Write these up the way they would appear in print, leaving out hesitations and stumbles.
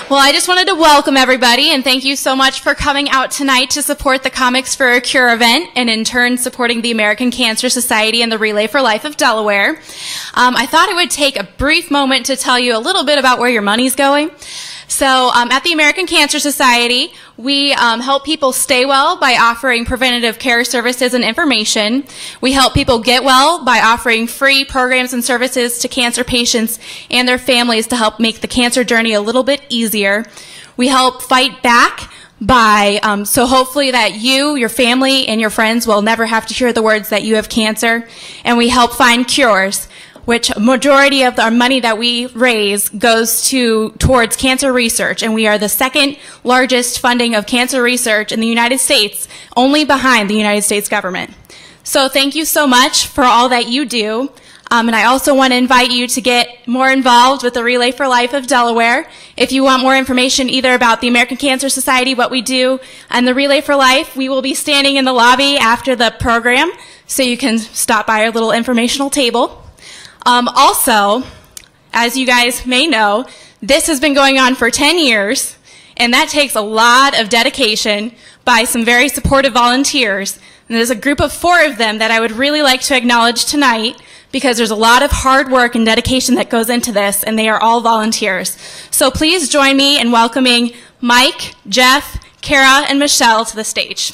Well, I just wanted to welcome everybody and thank you so much for coming out tonight to support the Comics for a Cure event and in turn supporting the American Cancer Society and the Relay for Life of Delaware. I thought I would take a brief moment to tell you a little bit about where your money's going. So at the American Cancer Society, we help people stay well by offering preventative care services and information. We help people get well by offering free programs and services to cancer patients and their families to help make the cancer journey a little bit easier. We help fight back by, so hopefully that you, your family, and your friends will never have to hear the words that you have cancer. And we help find cures, which majority of our money that we raise goes towards cancer research, and we are the second largest funding of cancer research in the United States, only behind the United States government. So thank you so much for all that you do. And I also want to invite you to get more involved with the Relay for Life of Delaware. If you want more information either about the American Cancer Society, what we do, and the Relay for Life, we will be standing in the lobby after the program, so you can stop by our little informational table. Also, as you guys may know, this has been going on for 10 years, and that takes a lot of dedication by some very supportive volunteers. And there's a group of 4 of them that I would really like to acknowledge tonight, because there's a lot of hard work and dedication that goes into this, and they are all volunteers. So please join me in welcoming Mike, Jeff, Kara, and Michelle to the stage.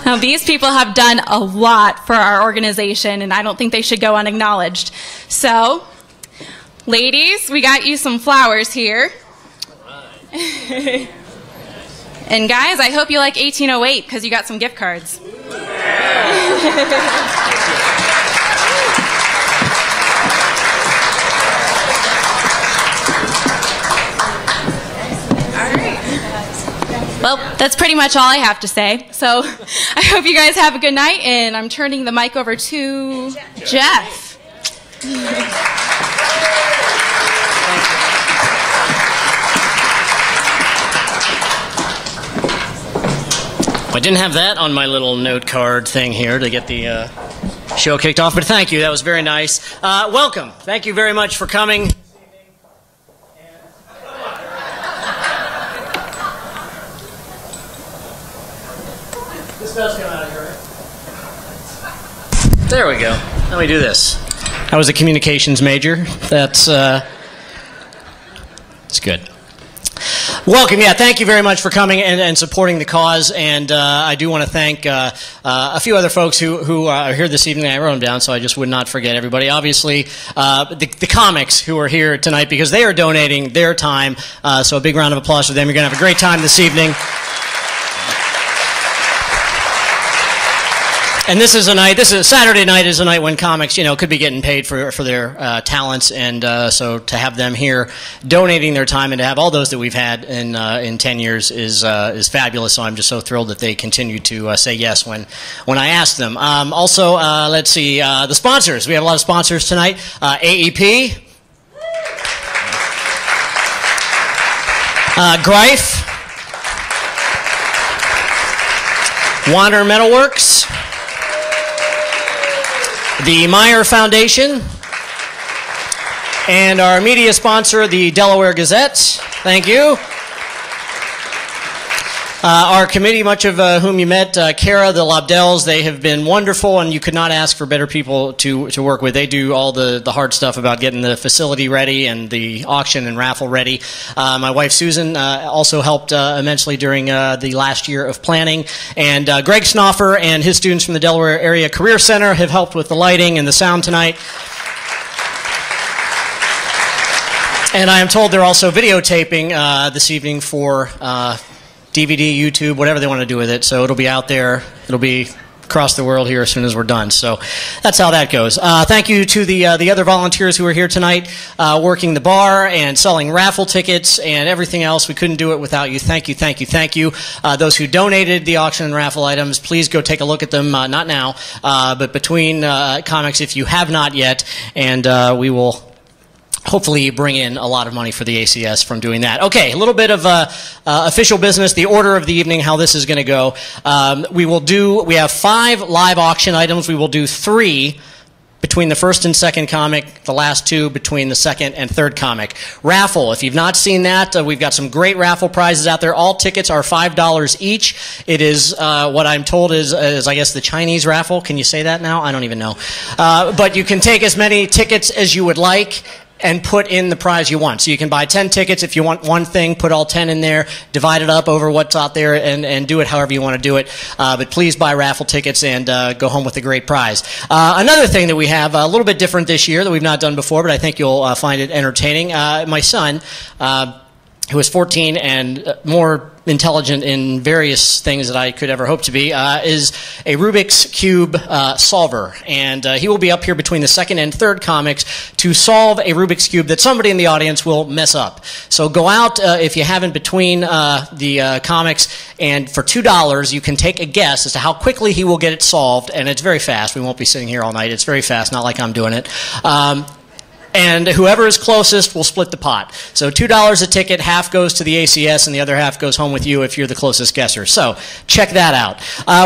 Now, these people have done a lot for our organization, and I don't think they should go unacknowledged. So, ladies, we got you some flowers here. And guys, I hope you like 1808 because you got some gift cards. Well, that's pretty much all I have to say. So I hope you guys have a good night, and I'm turning the mic over to Jeff. I didn't have that on my little note card thing here to get the show kicked off, but thank you. That was very nice. Welcome. Thank you very much for coming. Does come out of here, right? There we go. Let me do this. I was a communications major. That's good. Welcome. Yeah, thank you very much for coming and supporting the cause. And I do want to thank a few other folks who are here this evening. I wrote them down, so I just would not forget everybody. Obviously, the comics who are here tonight because they are donating their time. So a big round of applause for them. You're going to have a great time this evening. And Saturday night is a night when comics, could be getting paid for their talents, and so to have them here donating their time and to have all those that we've had in 10 years is fabulous. So I'm just so thrilled that they continue to say yes when I ask them. Also, let's see, the sponsors. We have a lot of sponsors tonight. AEP, Greif, Wander Metalworks, the Meyer Foundation, and our media sponsor, the Delaware Gazette. Thank you. Our committee, much of whom you met, Kara, the Lobdells, they have been wonderful, and you could not ask for better people to work with. They do all the hard stuff about getting the facility ready and the auction and raffle ready. My wife, Susan, also helped immensely during the last year of planning. And Greg Snoffer and his students from the Delaware Area Career Center have helped with the lighting and the sound tonight. And I am told they're also videotaping this evening for DVD, YouTube, whatever they want to do with it. So it'll be out there. It'll be across the world here as soon as we're done. So that's how that goes. Thank you to the other volunteers who are here tonight, working the bar and selling raffle tickets and everything else. We couldn't do it without you. Thank you, thank you, thank you. Those who donated the auction and raffle items, please go take a look at them. Not now, but between comics if you have not yet, and we will hopefully bring in a lot of money for the ACS from doing that. Okay, a little bit of official business, the order of the evening, how this is going to go. We have 5 live auction items. We will do 3 between the first and second comic, the last 2 between the second and third comic. Raffle, if you've not seen that, we've got some great raffle prizes out there. All tickets are $5 each. It is what I'm told is I guess the Chinese raffle. Can you say that now? I don't even know. But you can take as many tickets as you would like and put in the prize you want. So you can buy 10 tickets. If you want one thing, put all 10 in there, divide it up over what's out there, and do it however you want to do it. But please buy raffle tickets and go home with a great prize. Another thing that we have, a little bit different this year that we've not done before, but I think you'll find it entertaining. My son, who is 14 and more intelligent in various things that I could ever hope to be, is a Rubik's Cube solver. And he will be up here between the second and third comics to solve a Rubik's Cube that somebody in the audience will mess up. So go out, if you haven't, between the comics, and for $2 you can take a guess as to how quickly he will get it solved. And it's very fast. We won't be sitting here all night. It's very fast, not like I'm doing it. And whoever is closest will split the pot. So $2 a ticket, half goes to the ACS, and the other half goes home with you if you're the closest guesser. So check that out.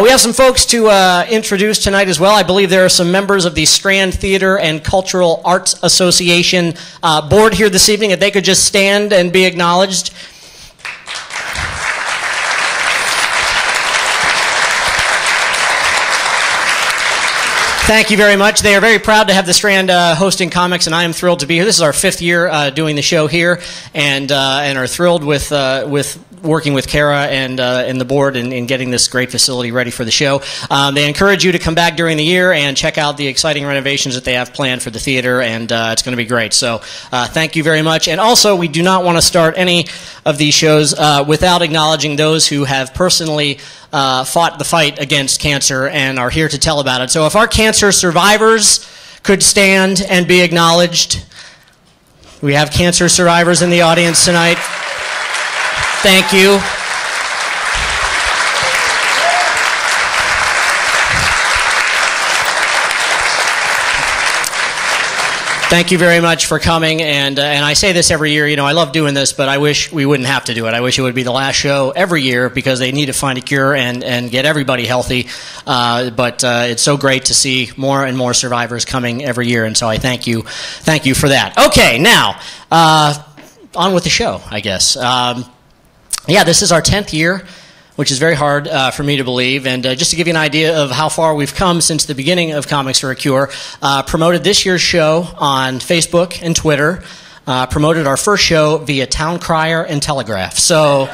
We have some folks to introduce tonight as well. I believe there are some members of the Strand Theater and Cultural Arts Association board here this evening. If they could just stand and be acknowledged. Thank you very much. They are very proud to have the Strand hosting comics, and I am thrilled to be here. This is our 5th year doing the show here, and are thrilled with working with Kara and the board in getting this great facility ready for the show. They encourage you to come back during the year and check out the exciting renovations that they have planned for the theater, and it's going to be great. So thank you very much. And also, we do not want to start any of these shows without acknowledging those who have personally fought the fight against cancer and are here to tell about it. So if our cancer survivors could stand and be acknowledged. We have cancer survivors in the audience tonight. Thank you. Thank you very much for coming, and I say this every year, you know, I love doing this, but I wish we wouldn't have to do it. I wish it would be the last show every year because they need to find a cure and get everybody healthy, but it's so great to see more and more survivors coming every year, and so I thank you for that. Okay, now, on with the show, I guess. Yeah, this is our 10th year, which is very hard for me to believe. And just to give you an idea of how far we've come since the beginning of Comics for a Cure, promoted this year's show on Facebook and Twitter, promoted our first show via Town Crier and Telegraph. So,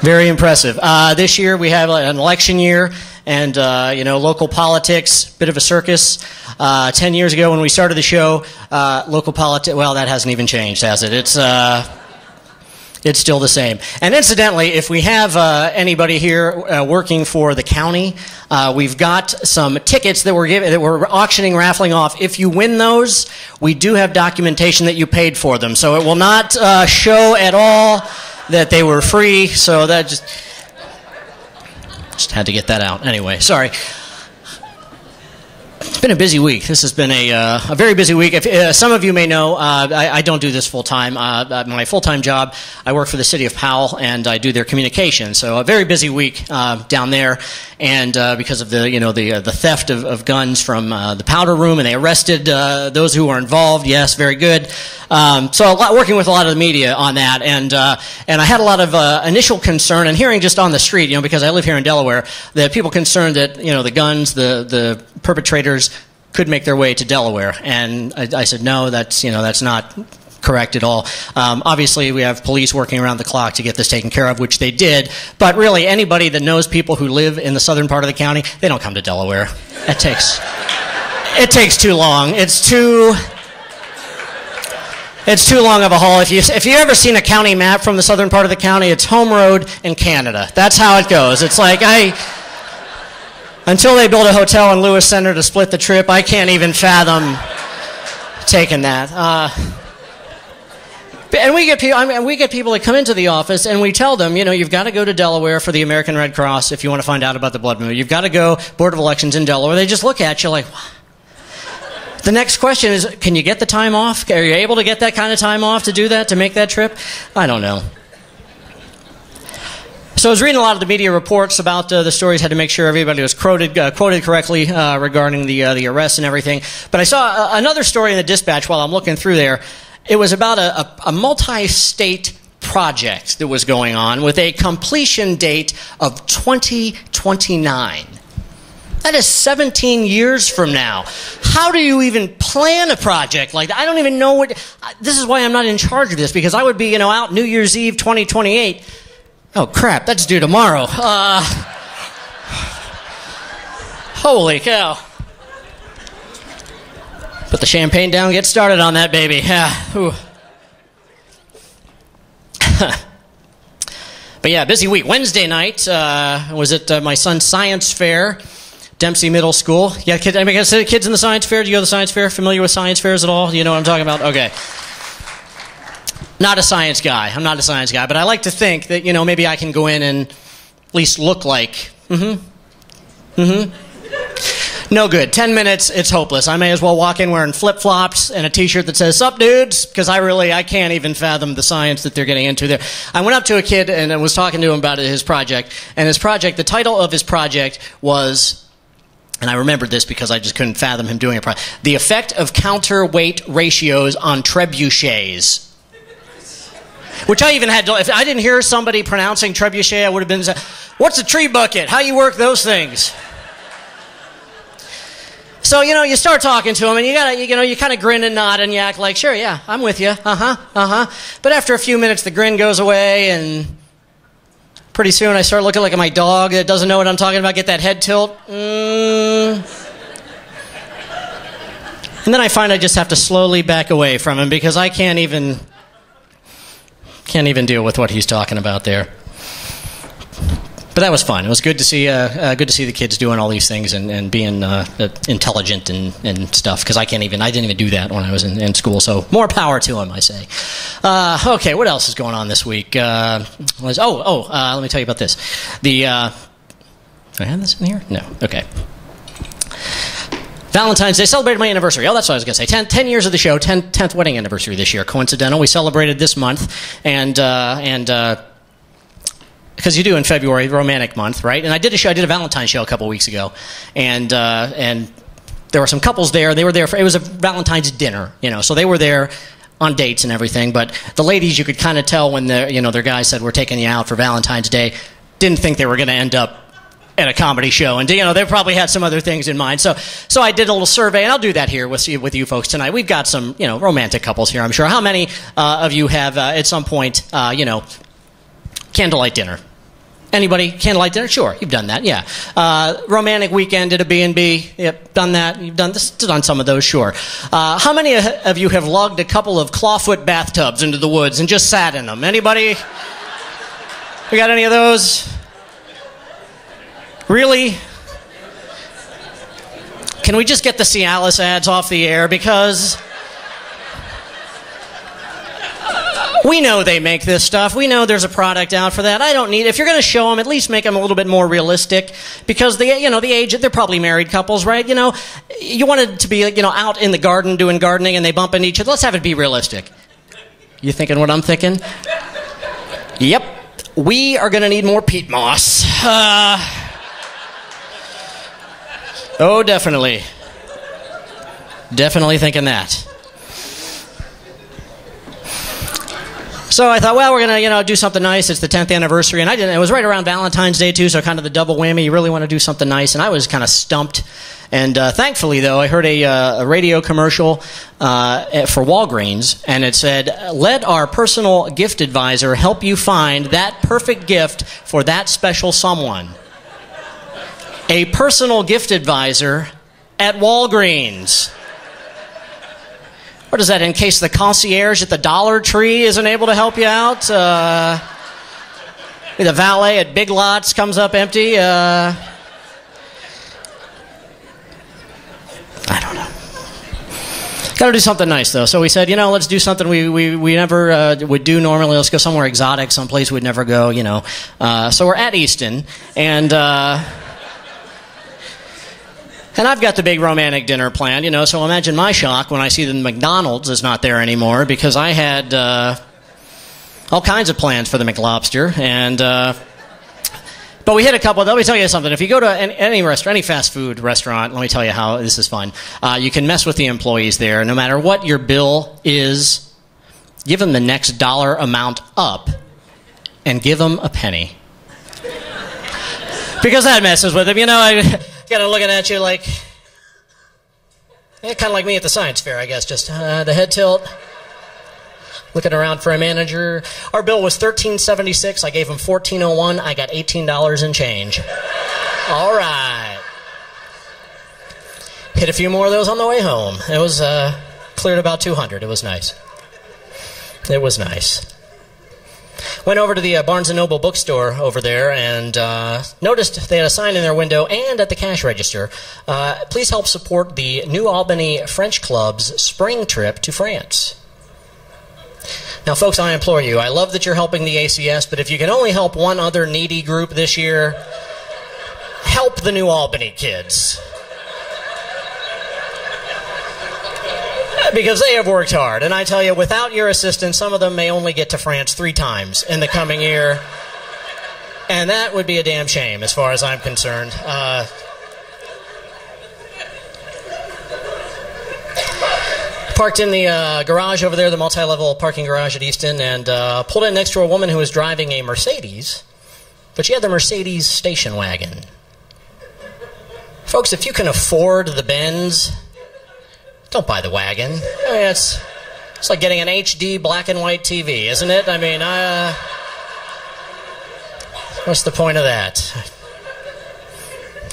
very impressive. This year we have an election year. And, you know, local politics, bit of a circus. 10 years ago when we started the show, local politics, well, that hasn't even changed, has it? It's still the same. And incidentally, if we have anybody here working for the county, we've got some tickets that we're auctioning, raffling off. If you win those, we do have documentation that you paid for them. So it will not show at all that they were free, so that just had to get that out. Anyway, sorry. It's been a busy week. This has been a very busy week. If, some of you may know, I don't do this full-time. My full-time job, I work for the city of Powell, and I do their communications. So a very busy week down there, and because of the theft of guns from the powder room, and they arrested those who were involved. Yes, very good. So working with a lot of the media on that, and I had a lot of initial concern, and hearing just on the street, you know, because I live here in Delaware, that people concerned that, you know, the guns, the perpetrators could make their way to Delaware, and I said no, that's not correct at all. Obviously, we have police working around the clock to get this taken care of, which they did. But really, anybody that knows people who live in the southern part of the county, they don't come to Delaware. It takes too long. It's too It's too long of a haul. If you've ever seen a county map from the southern part of the county, it's home road in Canada. That's how it goes. It's like until they build a hotel in Lewis Center to split the trip, I can't even fathom taking that. And we get people that come into the office, and we tell them, you've got to go to Delaware for the American Red Cross if you want to find out about the blood moon. You've got to go Board of Elections in Delaware. They just look at you like, what? The next question is, can you get the time off? Are you able to get that kind of time off to do that, to make that trip? I don't know. So I was reading a lot of the media reports about the stories, had to make sure everybody was quoted correctly regarding the arrest and everything. But I saw another story in the Dispatch while I'm looking through there. It was about a multi-state project that was going on with a completion date of 2029. That is 17 years from now. How do you even plan a project like that? I don't even know what... This is why I'm not in charge of this, because I would be, out New Year's Eve 2028. Oh, crap, that's due tomorrow. Holy cow. Put the champagne down, get started on that, baby. But yeah, busy week. Wednesday night was at my son's science fair, Dempsey Middle School. Yeah, kids in the science fair? Do you go to the science fair? Familiar with science fairs at all? You know what I'm talking about? Okay. Not a science guy. I'm not a science guy, but I like to think that, maybe I can go in and at least look like, No good. 10 minutes, it's hopeless. I may as well walk in wearing flip-flops and a t-shirt that says, "Sup, dudes?" Because I can't even fathom the science that they're getting into there. I went up to a kid and I was talking to him about his project. And the title of his project was, and I remembered this because I just couldn't fathom him doing it, "The Effect of Counterweight Ratios on Trebuchets." Which I even had to, if I didn't hear somebody pronouncing trebuchet, I would have been, "What's a tree bucket? How you work those things?" So, you start talking to them, and you kind of grin and nod, and you act like, "Sure, yeah, I'm with you, But after a few minutes, the grin goes away, and pretty soon I start looking like my dog that doesn't know what I'm talking about, get that head tilt. And then I find I just have to slowly back away from him, because I can't even deal with what he's talking about there. But that was fun. It was good to see the kids doing all these things and being intelligent and stuff, because I didn't even do that when I was in school. So more power to him, I say. Okay, what else is going on this week? Let me tell you about this. Do I have this in here? No. Okay. Valentine's Day, celebrated my anniversary. Oh, that's what I was going to say. 10 years of the show, 10th wedding anniversary this year. Coincidental. We celebrated this month, and because you do in February, romantic month, right? And I did a Valentine's show a couple weeks ago, and there were some couples there. They were there it was a Valentine's dinner, so they were there on dates and everything. But the ladies, you could kind of tell when their guys said, "We're taking you out for Valentine's Day," didn't think they were going to end up at a comedy show, and they probably had some other things in mind. So I did a little survey, and I'll do that here with you folks tonight. We've got some romantic couples here, I'm sure. How many of you have at some point candlelight dinner? Anybody? Candlelight dinner? Sure, you've done that, yeah. Romantic weekend at a B&B? Yep, done that. You've done some of those, sure. How many of you have lugged a couple of clawfoot bathtubs into the woods and just sat in them? Anybody? We got any of those? Really? Can we just get the Cialis ads off the air? Because we know they make this stuff. We know there's a product out for that. I don't need... If you're going to show them, at least make them a little bit more realistic. Because the age... They're probably married couples, right? You want it to be, out in the garden doing gardening and they bump into each other. Let's have it be realistic. You thinking what I'm thinking? Yep. We are going to need more peat moss. Oh, definitely. Definitely thinking that. So I thought, well, we're going to, do something nice. It's the 10th anniversary. And it was right around Valentine's Day, too, so kind of the double whammy. You really want to do something nice. And I was kind of stumped. And thankfully, though, I heard a radio commercial for Walgreens. And it said, "Let our personal gift advisor help you find that perfect gift for that special someone." A personal gift advisor at Walgreens. What is that, in case the concierge at the Dollar Tree isn't able to help you out? The valet at Big Lots comes up empty. I don't know. Got to do something nice, though. So we said, let's do something we never would do normally. Let's go somewhere exotic, someplace we'd never go, So we're at Easton, and I've got the big romantic dinner planned, so imagine my shock when I see that McDonald's is not there anymore, because I had all kinds of plans for the McLobster, and but we hit a couple. Let me tell you something. If you go to any restaurant, any fast food restaurant, let me tell you how this is fun. You can mess with the employees there. No matter what your bill is, give them the next dollar amount up and give them a penny. Because that messes with them. I kind of looking at you like, kind of like me at the science fair, I guess. Just the head tilt. Looking around for a manager. Our bill was $13.76. I gave him $14.01. I got $18 in change. All right. Hit a few more of those on the way home. It was cleared about 200. It was nice. It was nice. Went over to the Barnes & Noble bookstore over there and noticed they had a sign in their window and at the cash register. Please help support the New Albany French Club's spring trip to France. Now, folks, I implore you, I love that you're helping the ACS, but if you can only help one other needy group this year, help the New Albany kids. Because they have worked hard. And I tell you, without your assistance, some of them may only get to France 3 times in the coming year. And that would be a damn shame, as far as I'm concerned. Parked in the garage over there, the multi-level parking garage at Easton, and pulled in next to a woman who was driving a Mercedes, but she had the Mercedes station wagon. Folks, if you can afford the Benz, don't buy the wagon. I mean, it's like getting an HD black and white TV, isn't it? I mean, what's the point of that?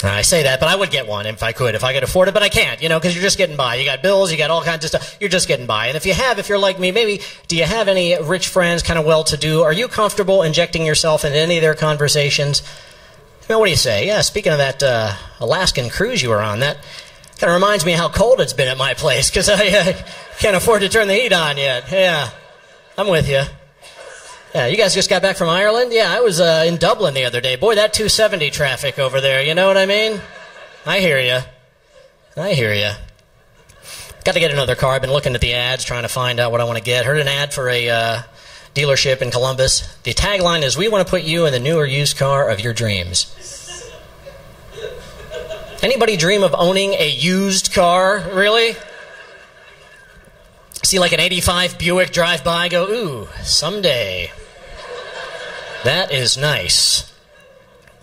I say that, but I would get one if I could afford it, but I can't, because you're just getting by. You got bills, you got all kinds of stuff. You're just getting by. And if you're like me, maybe, do you have any rich friends, kind of well-to-do? Are you comfortable injecting yourself into any of their conversations? What do you say? Yeah, speaking of that Alaskan cruise you were on, that kind of reminds me of how cold it's been at my place, because I can't afford to turn the heat on yet. Yeah, I'm with you. Yeah, you guys just got back from Ireland? Yeah, I was in Dublin the other day. Boy, that 270 traffic over there, you know what I mean? I hear you. Got to get another car. I've been looking at the ads, trying to find out what I want to get. Heard an ad for a dealership in Columbus. The tagline is, "We want to put you in the new or used car of your dreams." Anybody dream of owning a used car? Really? See like an 85 Buick drive by, go, ooh, someday. That is nice.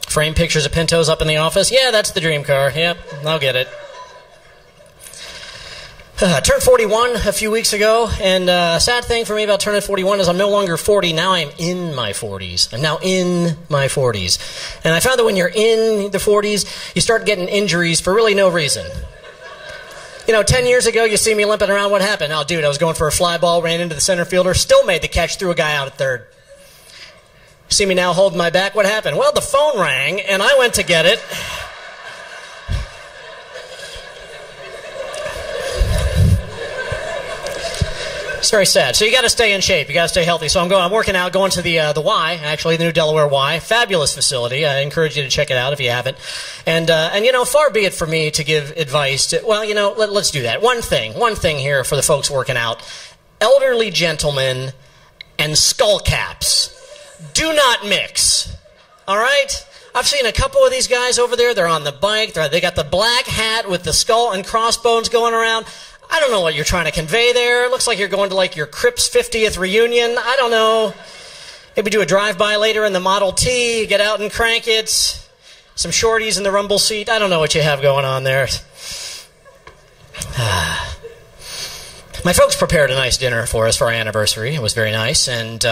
Frame pictures of Pintos up in the office. Yeah, that's the dream car. Yep, I'll get it. Turned 41 a few weeks ago, and sad thing for me about turning 41 is I'm no longer 40. Now I'm in my 40s. I'm now in my 40s. And I found that when you're in the 40s, you start getting injuries for really no reason. 10 years ago, you see me limping around, what happened? Oh, dude, I was going for a fly ball, ran into the center fielder, still made the catch, threw a guy out at third. See me now holding my back, what happened? Well, the phone rang, and I went to get it. It's very sad. So you got to stay in shape. You got to stay healthy. So I'm working out, going to the Y, actually, the new Delaware Y. Fabulous facility. I encourage you to check it out if you haven't. And far be it for me to give advice to, let's do that. One thing here for the folks working out. Elderly gentlemen and skull caps. Do not mix. All right? I've seen a couple of these guys over there. They're on the bike. They got the black hat with the skull and crossbones going around. I don't know what you're trying to convey there. It looks like you're going to like your Crips 50th reunion. I don't know. Maybe do a drive-by later in the Model T, get out and crank it. Some shorties in the rumble seat. I don't know what you have going on there. My folks prepared a nice dinner for us for our anniversary. It was very nice. And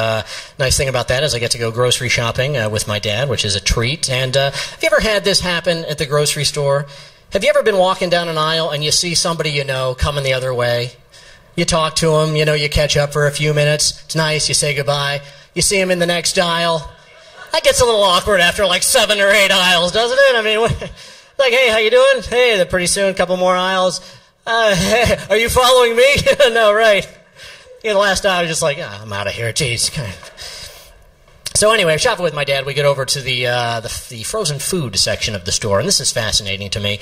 nice thing about that is I get to go grocery shopping with my dad, which is a treat. And have you ever had this happen at the grocery store? Have you ever been walking down an aisle and you see somebody you know coming the other way? You talk to him, you know, you catch up for a few minutes. It's nice, you say goodbye. You see him in the next aisle. That gets a little awkward after like 7 or 8 aisles, doesn't it? I mean, like, hey, how you doing? Hey, then pretty soon, a couple more aisles. Hey, are you following me? No, right. You know, the last aisle, I was just like, oh, I'm out of here, jeez. So anyway, shopping with my dad, we get over to the frozen food section of the store, and this is fascinating to me.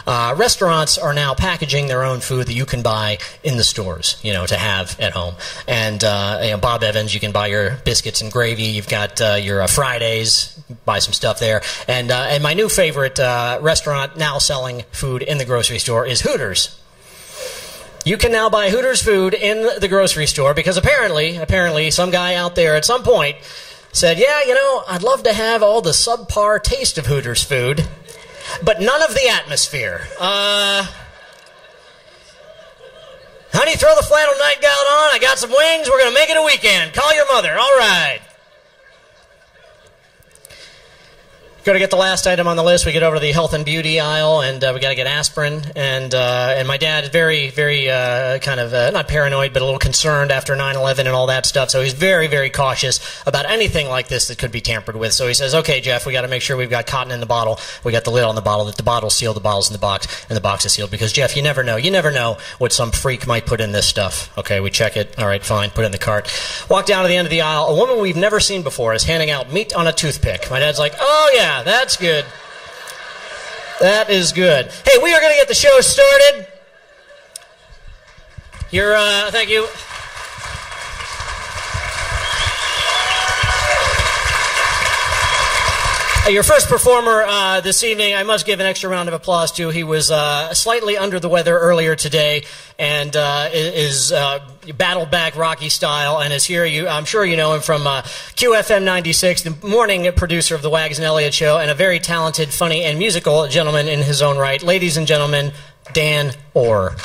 Restaurants are now packaging their own food that you can buy in the stores, you know, to have at home. And you know, Bob Evans, you can buy your biscuits and gravy. You've got your Fridays, buy some stuff there. And my new favorite restaurant now selling food in the grocery store is Hooters. You can now buy Hooters food in the grocery store because apparently, some guy out there at some point said, yeah, you know, I'd love to have all the subpar taste of Hooters food, but none of the atmosphere. Honey, throw the flannel nightgown on. I got some wings. We're going to make it a weekend. Call your mother. All right. Go to get the last item on the list. We get over to the health and beauty aisle, and we got to get aspirin. And my dad is very, very kind of not paranoid, but a little concerned after 9/11 and all that stuff. So he's very, very cautious about anything like this that could be tampered with. So he says, "Okay, Jeff, we got to make sure we've got cotton in the bottle. We got the lid on the bottle. That the bottle's sealed, the bottle's in the box, and the box is sealed. Because Jeff, you never know. You never know what some freak might put in this stuff. Okay, we check it. All right, fine. Put it in the cart. Walk down to the end of the aisle. A woman we've never seen before is handing out meat on a toothpick. My dad's like, "Oh yeah. That's good. That is good. Hey, we are going to get the show started. Thank you. Your first performer this evening, I must give an extra round of applause to. He was slightly under the weather earlier today and is battled back Rocky style and is here. I'm sure you know him from QFM 96, the morning producer of the Wags and Elliott Show, and a very talented, funny, and musical gentleman in his own right. Ladies and gentlemen, Dan Orr.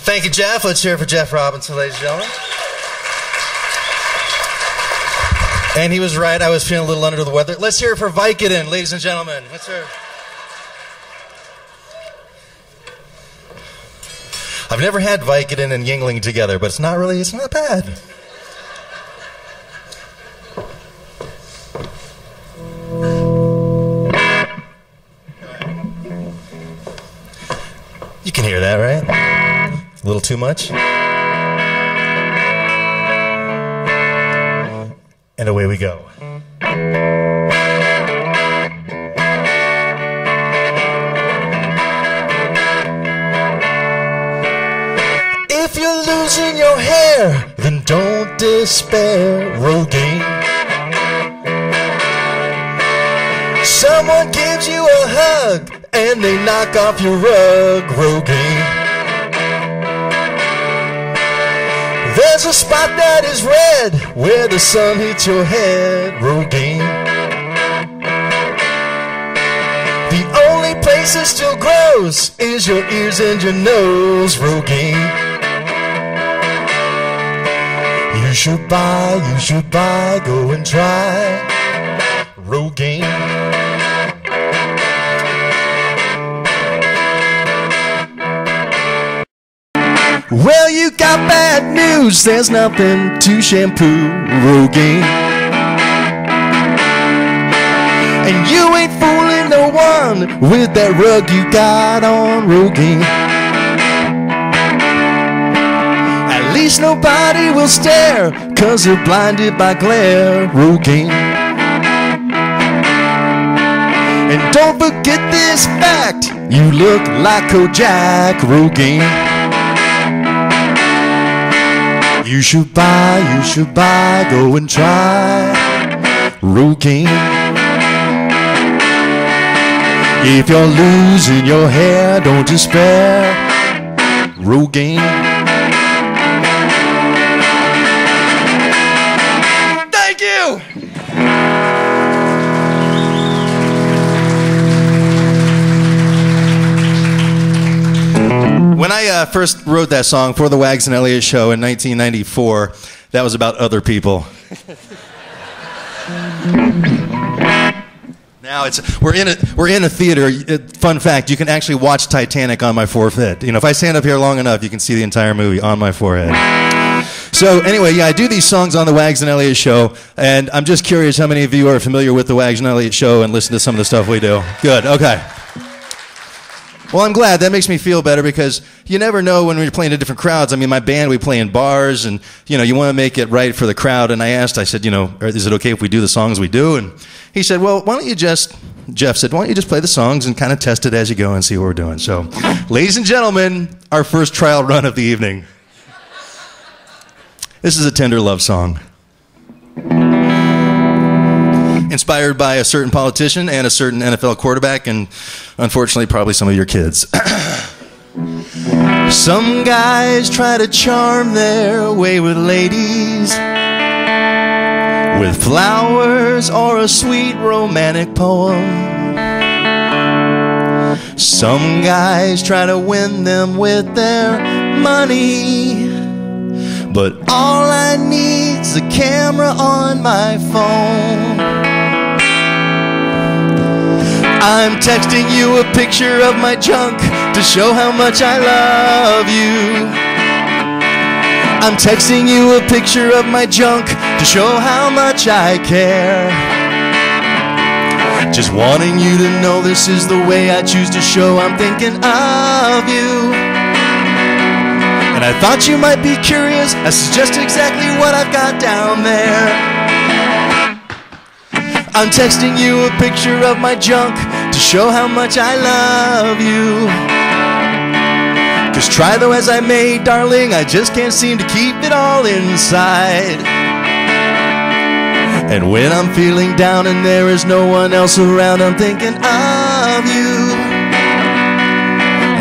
Thank you, Jeff. Let's hear it for Jeff Robinson, ladies and gentlemen. And he was right. I was feeling a little under the weather. Let's hear it for Vicodin, ladies and gentlemen. Let's hear it. I've never had Vicodin and Yingling together, but it's not bad. You can hear that, right? A little too much? And away we go. If you're losing your hair, then don't despair, Rogaine. Someone gives you a hug and they knock off your rug, Rogaine. There's a spot that is red where the sun hits your head, Rogaine. The only place that still grows is your ears and your nose, Rogaine. You should buy, go and try Rogaine. Well, you got bad news, there's nothing to shampoo, Rogaine. And you ain't fooling no one with that rug you got on, Rogaine. At least nobody will stare, 'cause they're blinded by glare, Rogaine. And don't forget this fact, you look like Kojak, Rogaine. You should buy, go and try Rogaine. If you're losing your hair, don't despair, Rogaine. Thank you! When I first wrote that song for the Wags and Elliott Show in 1994, that was about other people. Now we're in a theater. Fun fact: you can actually watch Titanic on my forehead. You know, if I stand up here long enough, you can see the entire movie on my forehead. So anyway, yeah, I do these songs on the Wags and Elliott Show, and I'm just curious how many of you are familiar with the Wags and Elliott Show and listen to some of the stuff we do. Good. Okay. Well, I'm glad. That makes me feel better because you never know when we're playing to different crowds. I mean, my band, we play in bars, and, you know, you want to make it right for the crowd. And I said, you know, is it okay if we do the songs we do? And he said, well, Jeff said, why don't you just play the songs and kind of test it as you go and see what we're doing. So, ladies and gentlemen, our first trial run of the evening. This is a tender love song. Inspired by a certain politician and a certain NFL quarterback, and unfortunately probably some of your kids. Some guys try to charm their wayward ladies with flowers or a sweet romantic poem. Some guys try to win them with their money, but all I need's a camera on my phone. I'm texting you a picture of my junk to show how much I love you. I'm texting you a picture of my junk to show how much I care. Just wanting you to know this is the way I choose to show I'm thinking of you. And I thought you might be curious as to just exactly what I've got down there. I'm texting you a picture of my junk to show how much I love you. 'Cause try though as I may, darling, I just can't seem to keep it all inside. And when I'm feeling down and there is no one else around, I'm thinking of you.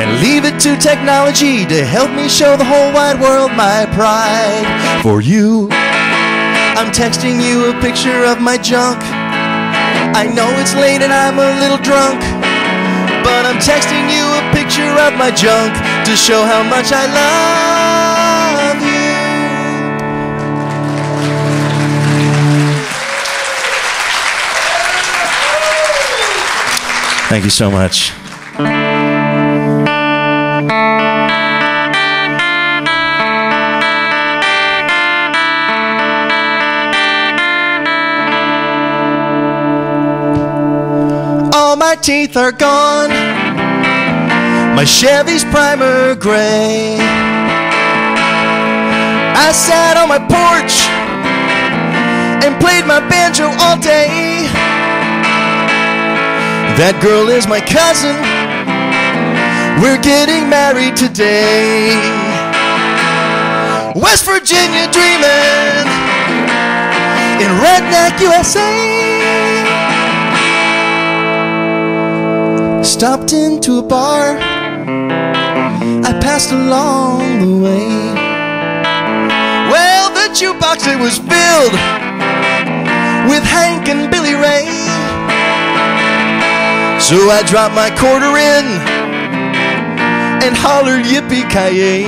And leave it to technology to help me show the whole wide world my pride for you. I'm texting you a picture of my junk. I know it's late and I'm a little drunk, but I'm texting you a picture of my junk to show how much I love you. Thank you so much. My teeth are gone, my Chevy's primer gray. I sat on my porch and played my banjo all day. That girl is my cousin, we're getting married today. West Virginia dreaming in Redneck, USA. Stopped into a bar I passed along the way. Well, the jukebox, it was filled with Hank and Billy Ray. So I dropped my quarter in and hollered yippee-ki-yay.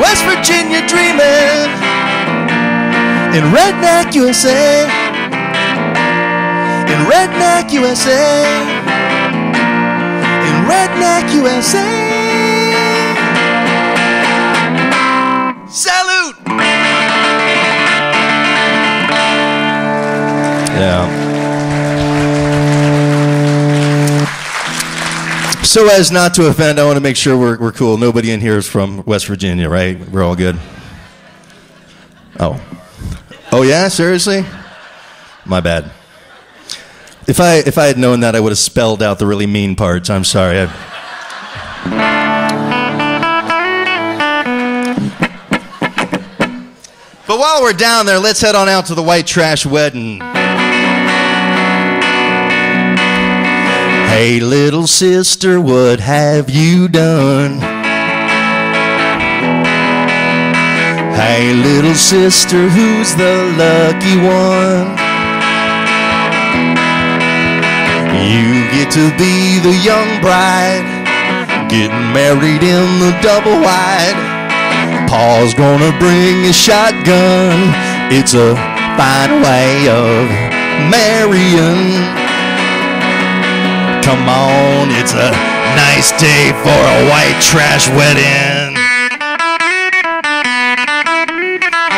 West Virginia dreaming in Redneck, USA. In Redneck, USA. In Redneck, USA. Salute! Yeah. So as not to offend, I want to make sure we're cool. Nobody in here is from West Virginia, right? We're all good? Oh. Oh yeah? Seriously? My bad. If I had known that, I would have spelled out the really mean parts. I'm sorry. But while we're down there, let's head on out to the White Trash Wedding. Hey, little sister, what have you done? Hey, little sister, who's the lucky one? You get to be the young bride, getting married in the double wide. Pa's gonna bring a shotgun, it's a find a way of marrying. Come on, it's a nice day for a white trash wedding.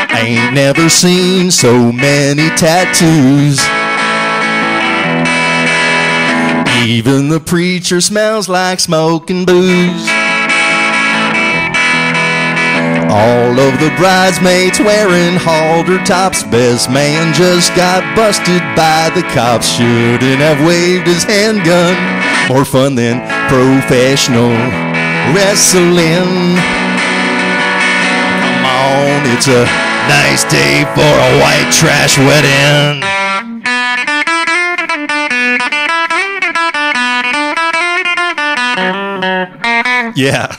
I ain't never seen so many tattoos. Even the preacher smells like smoke and booze. All of the bridesmaids wearing halter tops. Best man just got busted by the cops. Shouldn't have waved his handgun. More fun than professional wrestling. Come on, it's a nice day for a white trash wedding. Yeah.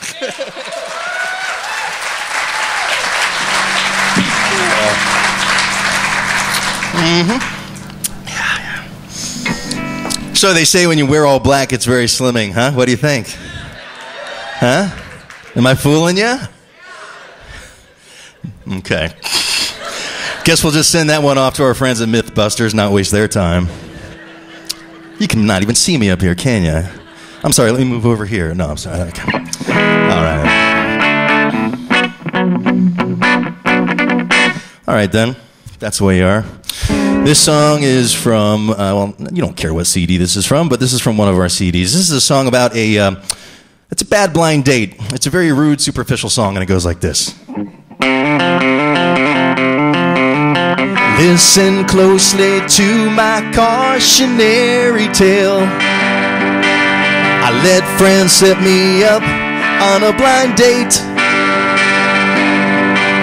So they say when you wear all black, it's very slimming, huh? What do you think? Huh? Am I fooling you? Okay. Guess we'll just send that one off to our friends at Mythbusters, not waste their time. You can not even see me up here, can you? I'm sorry, let me move over here. No, I'm sorry. Okay. All right. All right, then. That's the way you are. This song is from, well, you don't care what CD this is from, but this is from one of our CDs. This is a song about it's a bad blind date. It's a very rude, superficial song, and it goes like this. Listen closely to my cautionary tale. I let friends set me up on a blind date.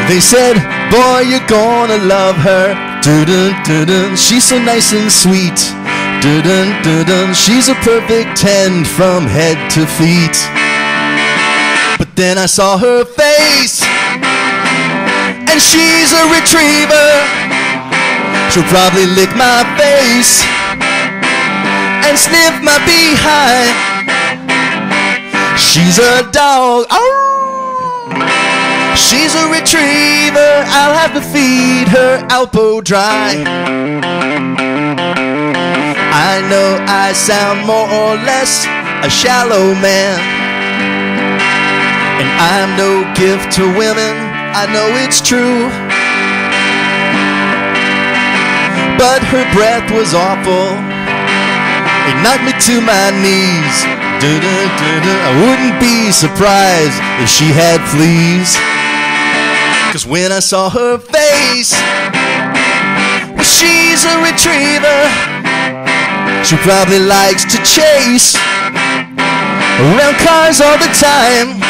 They said, boy, you're gonna love her. Dun-dun-dun-dun. She's so nice and sweet. Dun-dun-dun-dun. She's a perfect 10 from head to feet. But then I saw her face, and she's a retriever. She'll probably lick my face and sniff my behind. She's a dog. Oh! She's a retriever. I'll have to feed her Alpo dry. I know I sound more or less a shallow man, and I'm no gift to women, I know it's true. But her breath was awful. It knocked me to my knees. I wouldn't be surprised if she had fleas. 'Cause when I saw her face, well, she's a retriever. She probably likes to chase around cars all the time.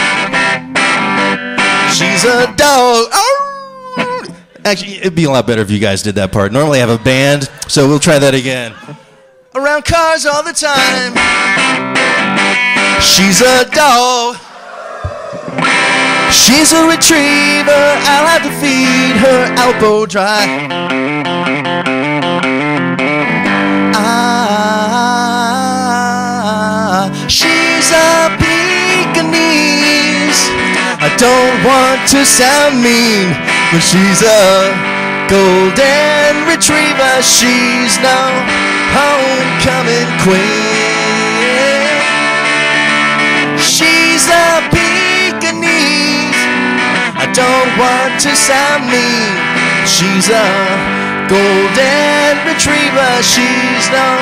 She's a dog. Oh! Actually, it'd be a lot better if you guys did that part. Normally I have a band, so we'll try that again. Around cars all the time. She's a dog. She's a retriever. I'll have to feed her Alpo dry. She's a Pekingese. I don't want to sound mean, but she's a golden retriever. She's no homecoming queen. She's a Pekingese. I don't want to sound mean. She's a golden retriever. She's no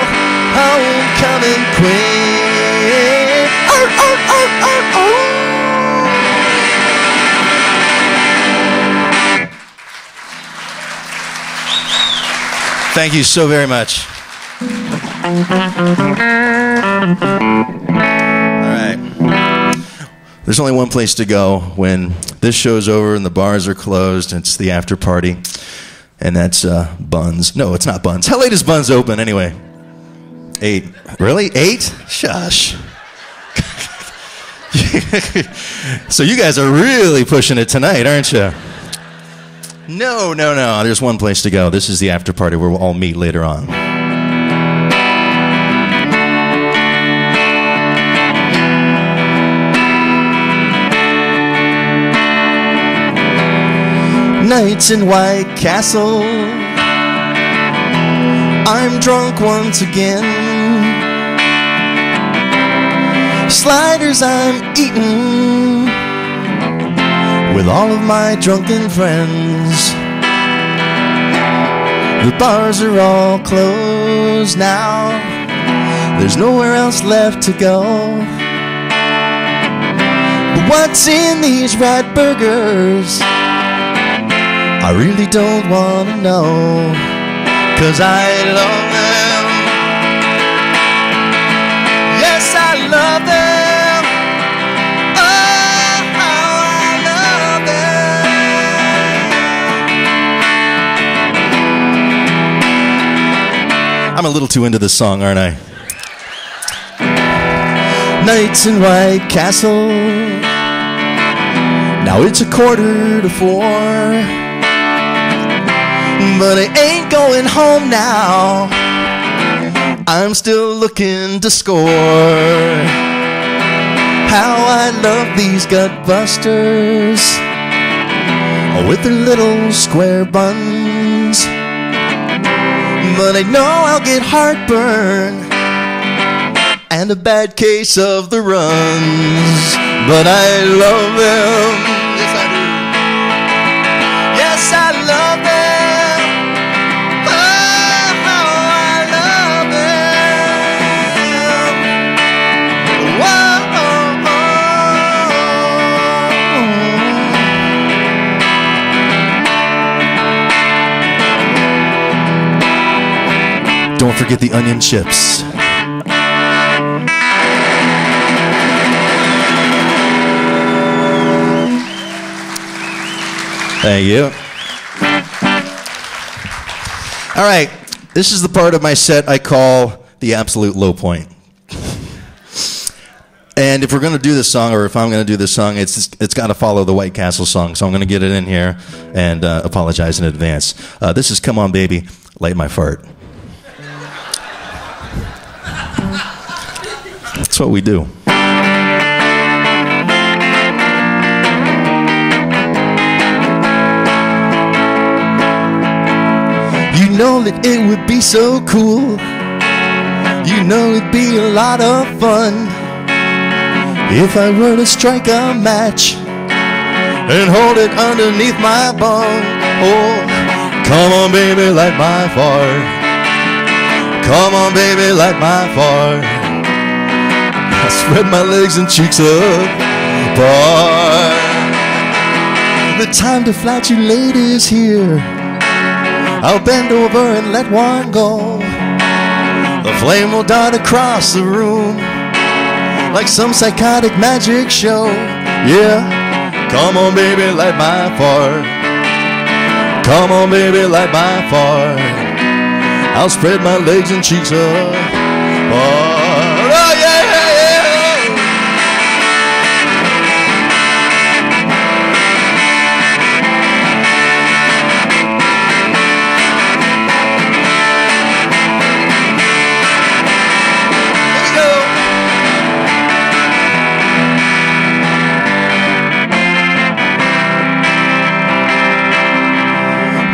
homecoming queen. Oh, oh, oh, oh, oh. Thank you so very much. All right. There's only one place to go when this show's over and the bars are closed. It's the after party. And that's Buns. No, it's not Buns. How late is Buns open anyway? 8. Really? 8? Shush. So you guys are really pushing it tonight, aren't you? No. There's one place to go. This is the after party where we'll all meet later on. Nights in White Castle, I'm drunk once again. Sliders I'm eating with all of my drunken friends. The bars are all closed now. There's nowhere else left to go. But what's in these rat burgers? I really don't want to know, 'cause I love them. Yes, I love them. Oh, how I love them. I'm a little too into this song, aren't I? Nights in White Castle. Now it's 3:45, but I ain't going home now. I'm still looking to score. How I love these gut busters with their little square buns. But I know I'll get heartburn and a bad case of the runs. But I love them. Yes, I do. Yes, I love them. Oh, how I love them. Whoa. Don't forget the onion chips. Thank you. All right, this is the part of my set I call the absolute low point. And if we're going to do this song, or if I'm going to do this song, it's got to follow the White Castle song. So I'm going to get it in here and apologize in advance. This is Come On Baby, Light My Fart. That's what we do. You know that it would be so cool. You know it'd be a lot of fun if I were to strike a match and hold it underneath my bum. Oh, come on baby, light my fire. Come on baby, light my fire. I spread my legs and cheeks apart. The time to flatulate is here. I'll bend over and let one go. The flame will dart across the room like some psychotic magic show. Yeah, come on baby, light my fire. Come on baby, light my fire. I'll spread my legs and cheeks apart. Oh yeah, yeah, yeah.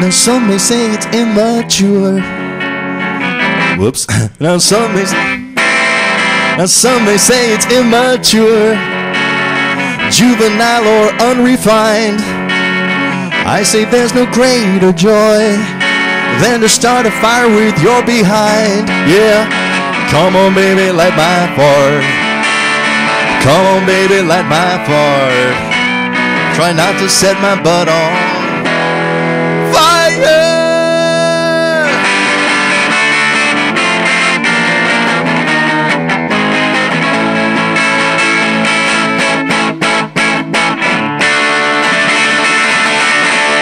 Now some may say it's immature. Whoops. Now some may say it's immature, juvenile or unrefined. I say there's no greater joy than to start a fire with your behind. Yeah, come on baby, light my fire. Come on baby, light my fire. Try not to set my butt on fire.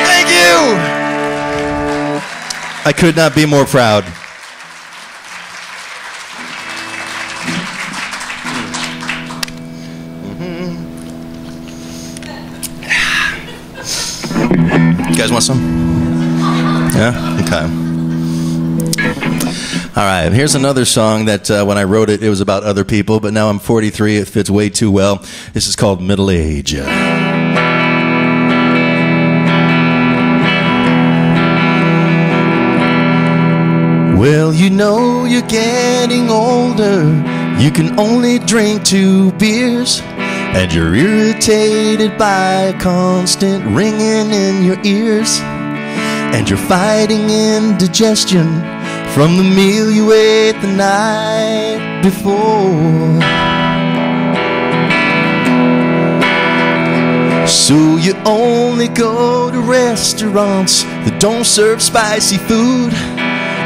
Thank you. I could not be more proud. You guys want some? Yeah? Okay. All right, here's another song that when I wrote it, it was about other people, but now I'm 43, it fits way too well. This is called Middle Age. Well, you know you're getting older. You can only drink 2 beers, and you're irritated by a constant ringing in your ears, and you're fighting indigestion from the meal you ate the night before. So you only go to restaurants that don't serve spicy food,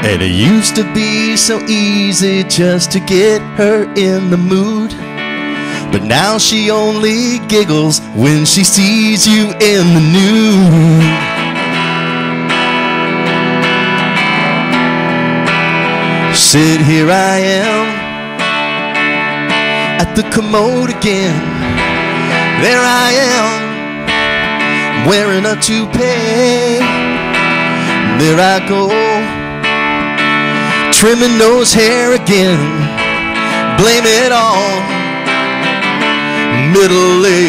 and it used to be so easy just to get her in the mood, but now she only giggles when she sees you in the nude. Sit here I am at the commode again. There I am, wearing a toupee. There I go, trimming nose hair again. Blame it on middle age.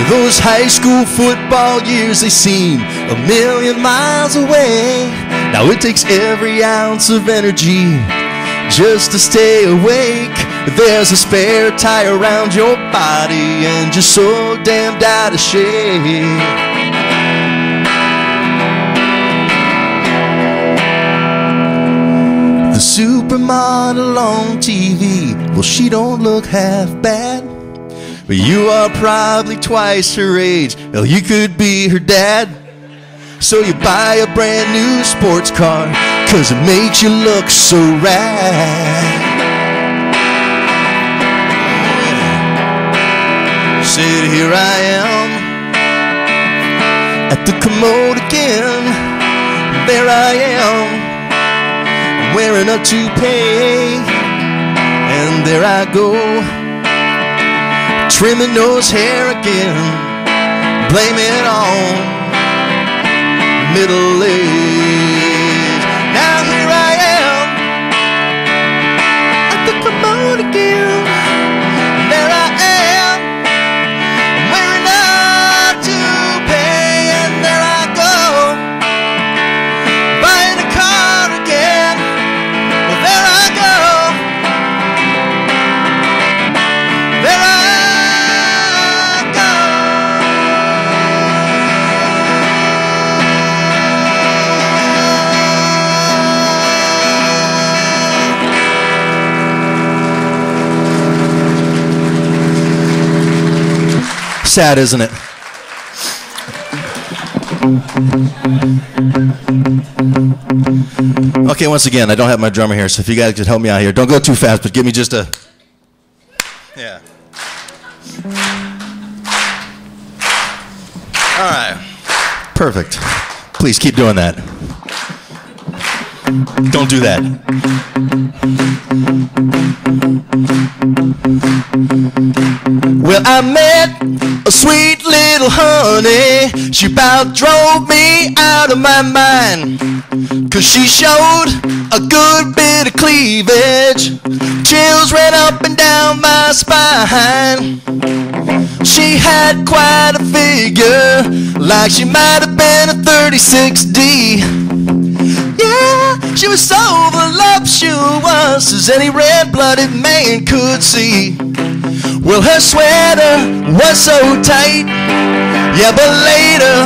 Those high school football years, they seem a million miles away. Now it takes every ounce of energy just to stay awake. There's a spare tire around your body, and you're so damned out of shape. The supermodel on TV, well, she don't look half bad, but you are probably twice her age. Hell, you could be her dad. So you buy a brand new sports car, 'cause it makes you look so rad. Sit here I am at the commode again. There I am, wearing a toupee, and there I go, trimming nose hair again. Blame it on middle age. Now here I am at the commode again. There I am, wearing a toupee, and there I go, buying a car again. Well, there I go, there I go. Sad, isn't it? Okay, once again, I don't have my drummer here, so if you guys could help me out here. Don't go too fast, but give me just a... Yeah. All right. Perfect. Please keep doing that. Don't do that. Well, I met a sweet little honey. She about drove me out of my mind, 'cause she showed a good bit of cleavage. Chills ran up and down my spine. She had quite a figure, like she might have been a 36D. Yeah, she was so voluptuous as any red-blooded man could see. Well, her sweater was so tight. Yeah, but later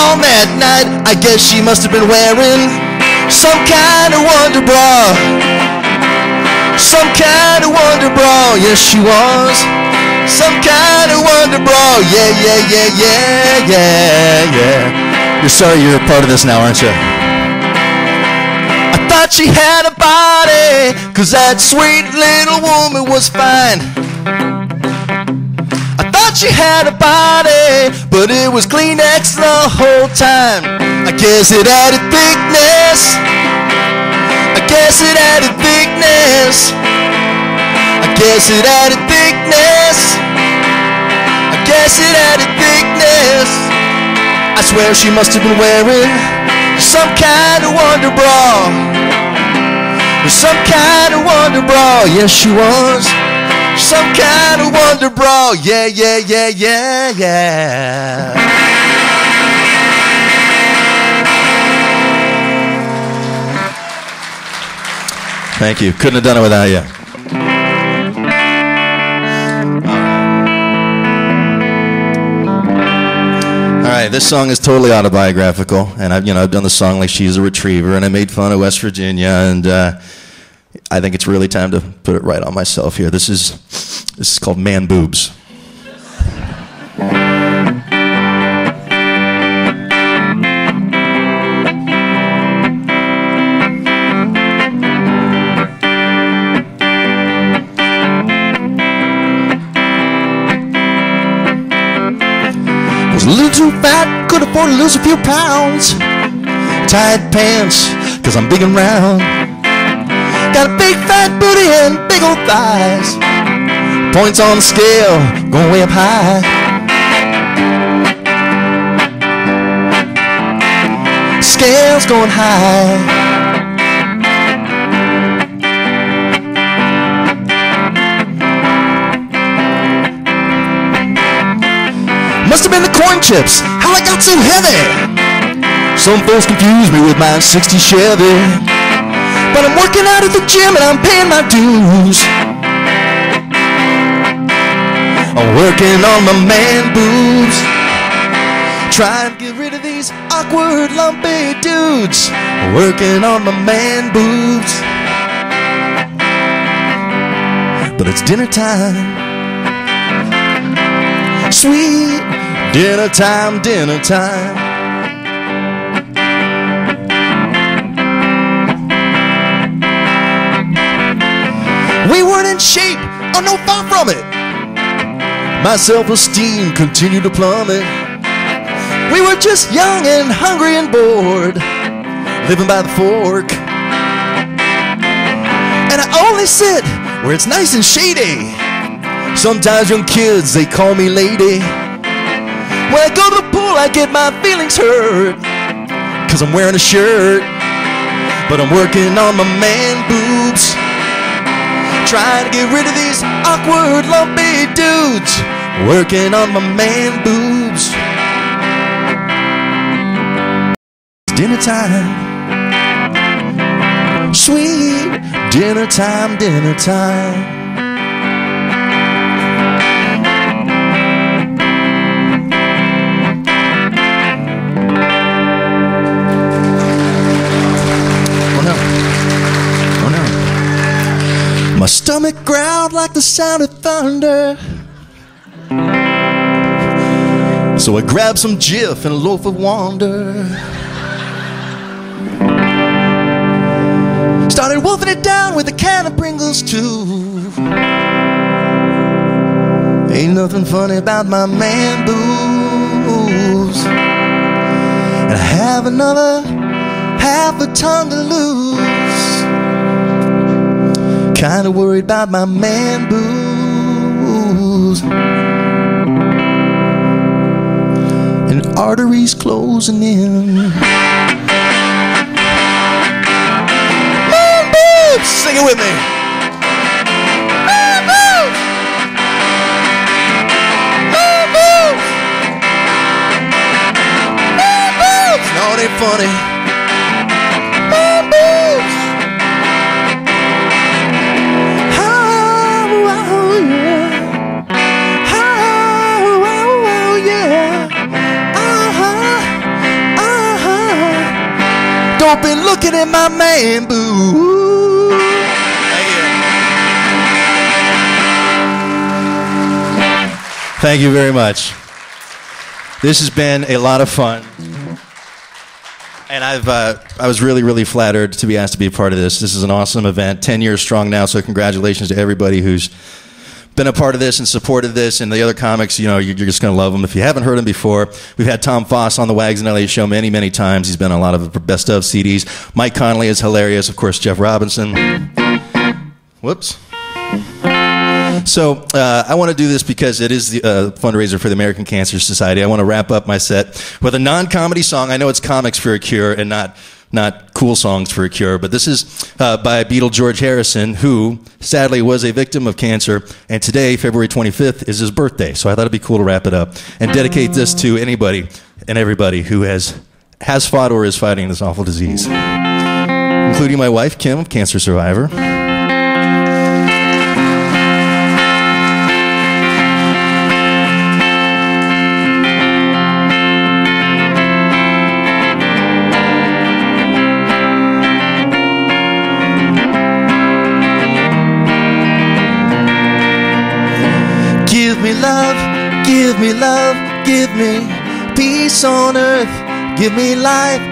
on that night, I guess she must have been wearing some kind of wonder bra. Some kind of wonder bra, yes she was. Some kind of wonder bra, yeah, yeah, yeah, yeah, yeah, yeah. You're sorry you're a part of this now, aren't you? I thought she had a body, 'cause that sweet little woman was fine. I thought she had a body, but it was Kleenex the whole time. I guess it added thickness. I guess it added thickness. I guess it added thickness. I guess it added thickness. I swear she must have been wearing some kind of wonder bra. Some kind of wonder bra, yes she was. Some kind of wonder bra, yeah, yeah, yeah, yeah, yeah. Thank you. Couldn't have done it without you. All right, this song is totally autobiographical, and I've done the song like she's a retriever, and I made fun of West Virginia, and I think it's really time to put it right on myself here. This is called Man Boobs. A little too fat, could afford to lose a few pounds. Tight pants, cause I'm big and round. Got a big fat booty and big old thighs. Points on the scale, going way up high. Scale's going high. Must have been the corn chips, how I got so heavy. Some folks confuse me with my '60 Chevy. But I'm working out at the gym and I'm paying my dues. I'm working on my man boobs. Trying to get rid of these awkward lumpy dudes. Working on my man boobs. But it's dinner time. Sweet dinner time, dinner time. We weren't in shape, or no far from it. My self-esteem continued to plummet. We were just young and hungry and bored, living by the fork. And I only sit where it's nice and shady. Sometimes young kids, they call me lady. When I go to the pool, I get my feelings hurt, cause I'm wearing a shirt. But I'm working on my man boobs. Trying to get rid of these awkward lumpy dudes. Working on my man boobs. It's dinner time. Sweet dinner time, dinner time. My stomach growled like the sound of thunder. So I grabbed some Jif and a loaf of Wonder. Started wolfing it down with a can of Pringles too. Ain't nothing funny about my man boobs. And I have another half a ton to lose. Kinda worried about my man boobs. And arteries closing in. Man boobs! Sing it with me. Man boobs! Man boobs! Man boobs! No, it ain't funny. Man boobs! Don't be looking at my man boo. Thank you very much. This has been a lot of fun. And I was really, really flattered to be asked to be a part of this. This is an awesome event, 10 years strong now, so congratulations to everybody who's been a part of this and supported this, and the other comics, you're just going to love them. If you haven't heard them before, we've had Tom Foss on the Wags in LA show many, many times. He's been on a lot of best of CDs. Mike Conley is hilarious. Of course, Jeff Robinson. Whoops. So I want to do this because it is the fundraiser for the American Cancer Society. I want to wrap up my set with a non-comedy song. I know it's comics for a cure and not cool songs for a cure, but this is by Beatle George Harrison, who sadly was a victim of cancer, and today, February 25th, is his birthday. So I thought it'd be cool to wrap it up and dedicate this to anybody and everybody who has fought or is fighting this awful disease. including my wife, Kim, cancer survivor. Give me love, give me love, give me peace on earth. Give me life,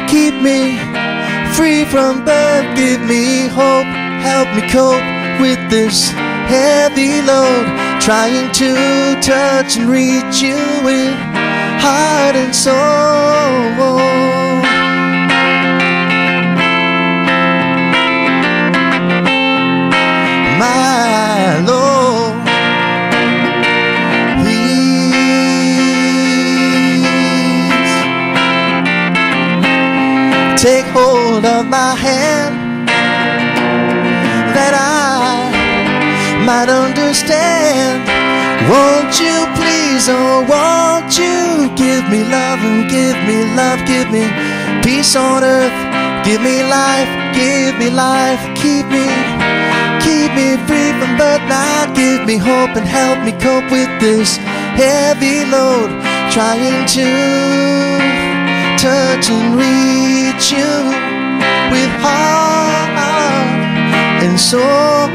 keep me free from birth. Give me hope, help me cope with this heavy load. Trying to touch and reach you with heart and soul. My Lord, take hold of my hand, that I might understand. Won't you please, oh won't you give me love and give me love, give me peace on earth. Give me life, keep me free from birth. Now give me hope and help me cope with this heavy load. Trying to touch and reach you with heart and soul.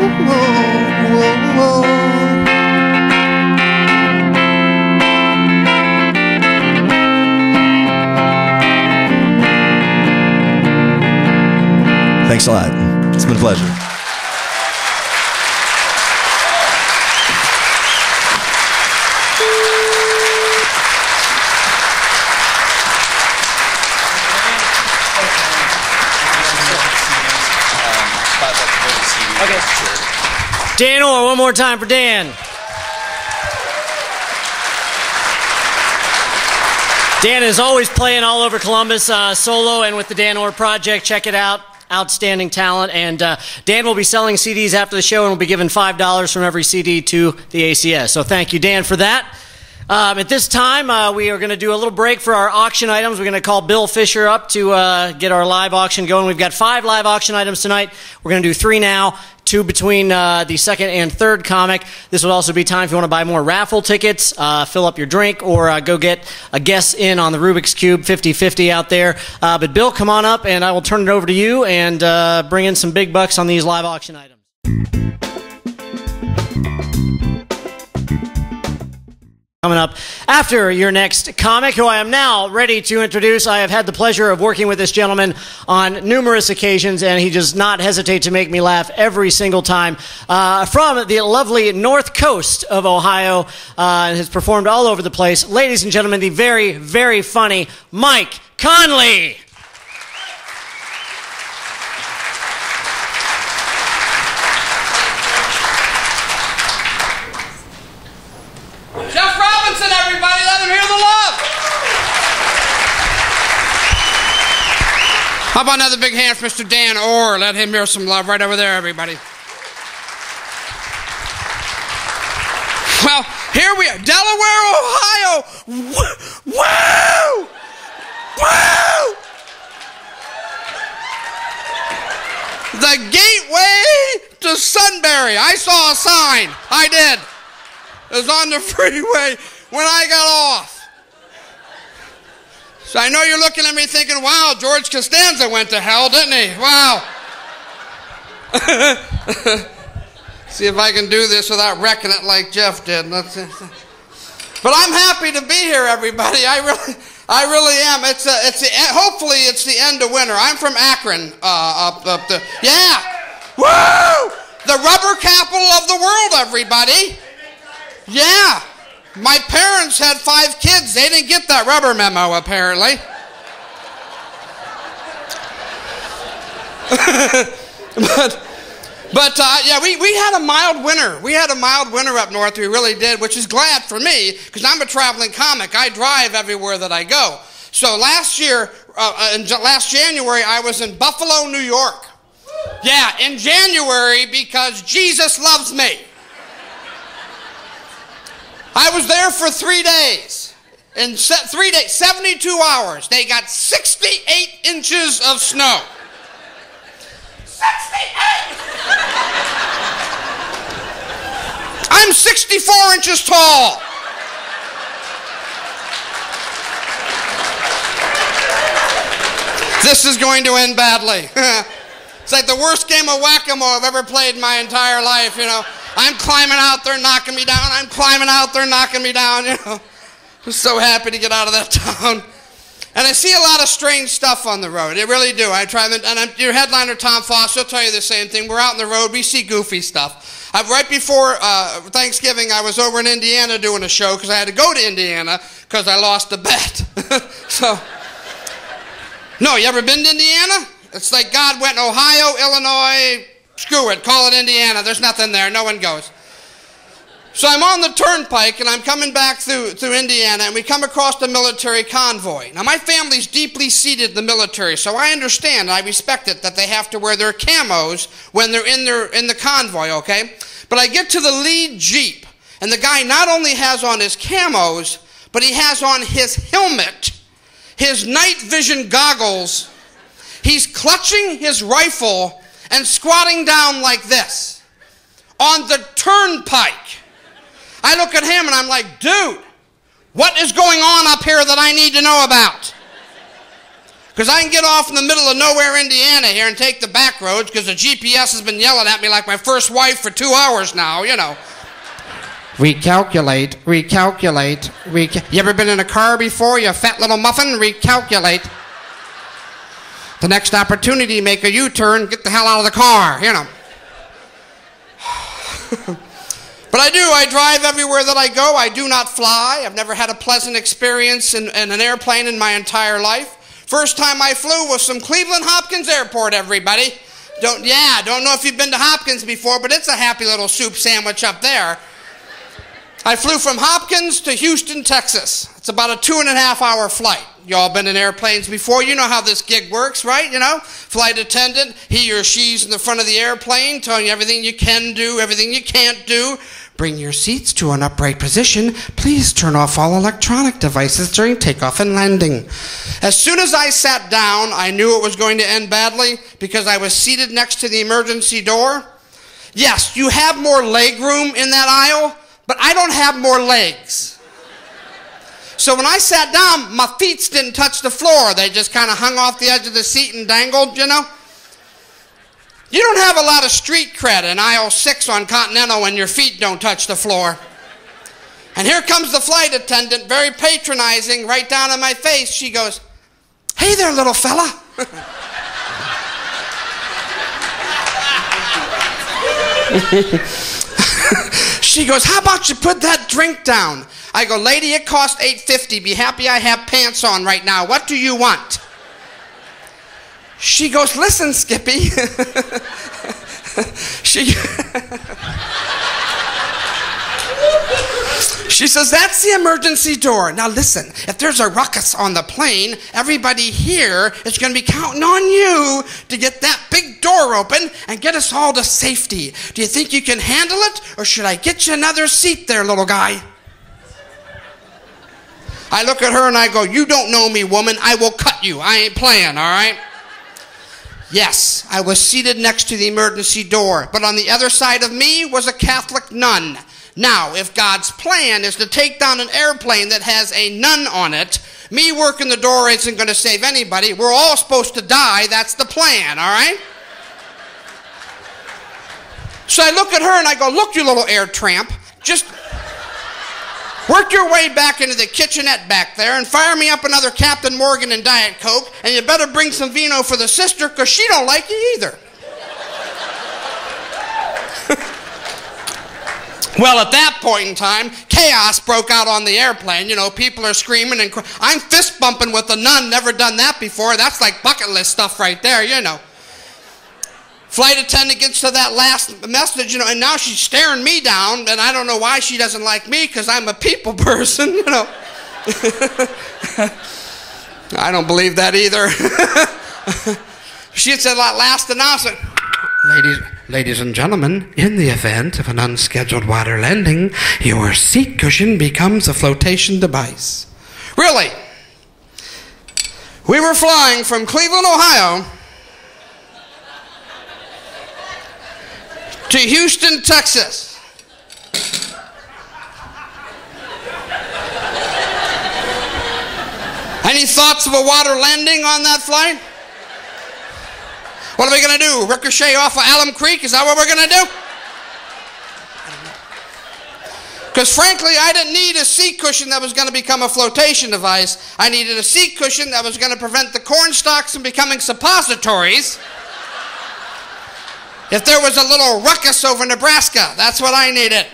Thanks a lot. It's been a pleasure. Okay. Dan Orr, one more time for Dan. Dan is always playing all over Columbus, solo and with the Dan Orr Project. Check it out. Outstanding talent. And Dan will be selling CDs after the show and will be giving $5 from every CD to the ACS. So thank you, Dan, for that. At this time, we are going to do a little break for our auction items. We're going to call Bill Fisher up to get our live auction going. We've got 5 live auction items tonight. We're going to do 3 now, 2 between the second and third comic. This will also be time if you want to buy more raffle tickets, fill up your drink, or go get a guess in on the Rubik's Cube 50-50 out there. But Bill, come on up, and I will turn it over to you and bring in some big bucks on these live auction items. Coming up after your next comic, who I am now ready to introduce. I have had the pleasure of working with this gentleman on numerous occasions, and he does not hesitate to make me laugh every single time. From the lovely North Coast of Ohio, and has performed all over the place. Ladies and gentlemen, the very, very funny Mike Conley. Everybody, let them hear the love. How about another big hand for Mr. Dan Orr? Let him hear some love right over there, everybody. Well, here we are, Delaware, Ohio. Woo! Woo! The gateway to Sunbury. I saw a sign. I did. It was on the freeway when I got off. So I know you're looking at me thinking, wow, George Costanza went to hell, didn't he? Wow. See if I can do this without wrecking it like Jeff did. But I'm happy to be here, everybody. I really am. Hopefully it's the end of winter. I'm from Akron, yeah. Woo! The rubber capital of the world, everybody. Yeah. My parents had 5 kids. They didn't get that rubber memo, apparently. But yeah, we had a mild winter. We had a mild winter up north. We really did, which is glad for me, because I'm a traveling comic. I drive everywhere that I go. So last January, I was in Buffalo, New York. Yeah, in January, because Jesus loves me. I was there for 3 days. In 3 days, 72 hours, they got 68 inches of snow. I'm 64 inches tall. This is going to end badly. It's like the worst game of whack-a-mole I've ever played in my entire life, you know. I'm climbing out there, knocking me down. I'm climbing out there, knocking me down, you know. I'm so happy to get out of that town. And I see a lot of strange stuff on the road. I really do. I try, and your headliner, Tom Foss, he'll tell you the same thing. We're out on the road. We see goofy stuff. Right before Thanksgiving, I was over in Indiana doing a show because I had to go to Indiana because I lost a bet. So, no, you ever been to Indiana? It's like God went Ohio, Illinois, screw it, call it Indiana. There's nothing there. No one goes. So I'm on the turnpike, and I'm coming back through Indiana, and we come across the military convoy. Now, my family's deeply seated in the military, so I understand, I respect it, that they have to wear their camos when they're in the convoy, okay? But I get to the lead Jeep, and the guy not only has on his camos, but he has on his helmet, his night vision goggles. He's clutching his rifle and squatting down like this on the turnpike. I look at him and I'm like, dude, what is going on up here that I need to know about? Because I can get off in the middle of nowhere, Indiana here and take the back roads because the GPS has been yelling at me like my first wife for 2 hours now, you know. Recalculate. You ever been in a car before, you fat little muffin? Recalculate. The next opportunity, make a U-turn, get the hell out of the car, you know. But I drive everywhere that I go. I do not fly. I've never had a pleasant experience in an airplane in my entire life. First time I flew was from Cleveland Hopkins Airport, everybody. Don't know if you've been to Hopkins before, but it's a happy little soup sandwich up there. I flew from Hopkins to Houston, Texas. It's about a 2.5-hour flight. You all been in airplanes before. You know how this gig works, right? You know, flight attendant, he or she's in the front of the airplane telling you everything you can do, everything you can't do. Bring your seats to an upright position. Please turn off all electronic devices during takeoff and landing. As soon as I sat down, I knew it was going to end badly because I was seated next to the emergency door. Yes, you have more leg room in that aisle, but I don't have more legs. So when I sat down, my feet didn't touch the floor. They just kind of hung off the edge of the seat and dangled, you know. You don't have a lot of street cred in aisle 6 on Continental when your feet don't touch the floor. And here comes the flight attendant, very patronizing, right down in my face. She goes, "Hey there, little fella." She goes, "How about you put that drink down?" I go, "Lady, it cost $8.50. Be happy I have pants on right now. What do you want?" She goes, "Listen, Skippy." She says, "That's the emergency door. Now listen, if there's a ruckus on the plane, everybody here is going to be counting on you to get that big door open and get us all to safety. Do you think you can handle it, or should I get you another seat there, little guy?" I look at her and I go, "You don't know me, woman. I will cut you. I ain't playing, all right?" Yes, I was seated next to the emergency door, but on the other side of me was a Catholic nun. Now, if God's plan is to take down an airplane that has a nun on it, me working the door isn't going to save anybody. We're all supposed to die. That's the plan, all right? So I look at her and I go, "Look, you little air tramp, just work your way back into the kitchenette back there and fire me up another Captain Morgan and Diet Coke, and you better bring some vino for the sister because she don't like you either." Well, at that point in time, chaos broke out on the airplane. You know, people are screaming and I'm fist bumping with the nun. Never done that before. That's like bucket list stuff right there, you know. Flight attendant gets to that last message, you know, and now she's staring me down, and I don't know why she doesn't like me because I'm a people person, you know. I don't believe that either. She said that last announcement. Ladies and gentlemen, in the event of an unscheduled water landing, your seat cushion becomes a flotation device. Really? We were flying from Cleveland, Ohio to Houston, Texas. Any thoughts of a water landing on that flight? What are we going to do? Ricochet off of Alum Creek? Is that what we're going to do? Because frankly, I didn't need a seat cushion that was going to become a flotation device. I needed a seat cushion that was going to prevent the corn stalks from becoming suppositories. If there was a little ruckus over Nebraska, that's what I needed.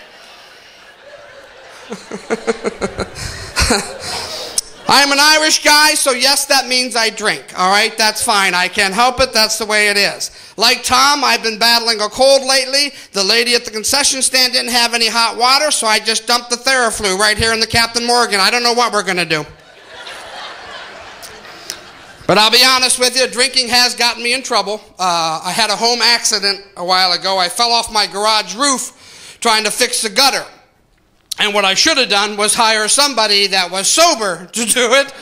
I'm an Irish guy, so yes, that means I drink. All right, that's fine. I can't help it. That's the way it is. Like Tom, I've been battling a cold lately. The lady at the concession stand didn't have any hot water, so I just dumped the Theraflu right here in the Captain Morgan. I don't know what we're going to do. But I'll be honest with you, drinking has gotten me in trouble. I had a home accident a while ago. I fell off my garage roof trying to fix the gutter. And what I should have done was hire somebody that was sober to do it.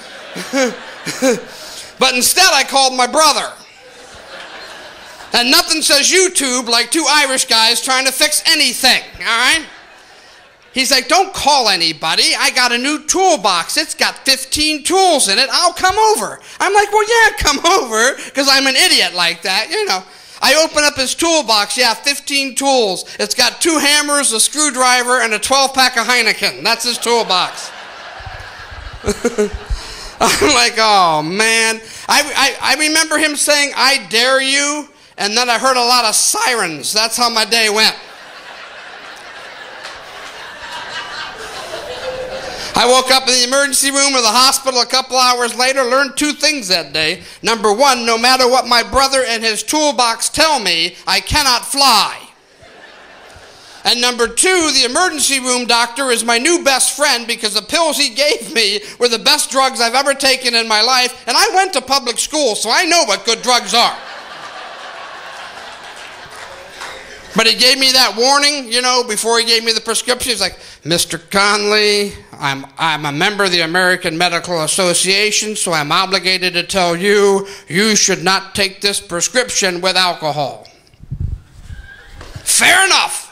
But instead I called my brother. And nothing says YouTube like two Irish guys trying to fix anything, all right? He's like, don't call anybody. I got a new toolbox. It's got 15 tools in it. I'll come over. I'm like, well, yeah, come over, because I'm an idiot like that, you know. I open up his toolbox. Yeah, 15 tools. It's got 2 hammers, a screwdriver, and a 12-pack of Heineken. That's his toolbox. I'm like, oh, man. I remember him saying, I dare you, and then I heard a lot of sirens. That's how my day went. I woke up in the emergency room of the hospital a couple hours later, learned 2 things that day. Number 1, no matter what my brother and his toolbox tell me, I cannot fly. And number 2, the emergency room doctor is my new best friend because the pills he gave me were the best drugs I've ever taken in my life. And I went to public school, so I know what good drugs are. But he gave me that warning, you know, before he gave me the prescription. He's like, Mr. Conley, I'm a member of the American Medical Association, so I'm obligated to tell you, you should not take this prescription with alcohol. Fair enough.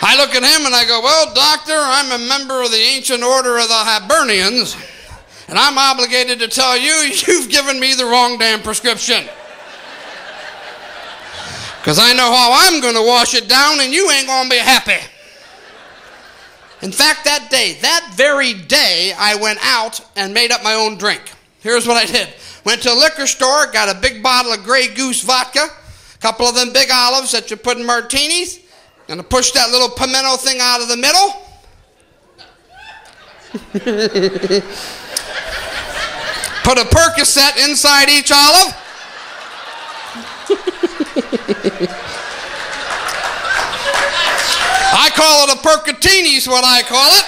I look at him and I go, well, doctor, I'm a member of the Ancient Order of the Hibernians, and I'm obligated to tell you, you've given me the wrong damn prescription. Because I know how I'm going to wash it down and you ain't going to be happy. In fact, that very day, I went out and made up my own drink. Here's what I did. Went to a liquor store, got a big bottle of Grey Goose vodka, a couple of them big olives that you put in martinis, and I pushed that little pimento thing out of the middle. Put a Percocet inside each olive. I call it a Percotini's, what I call it.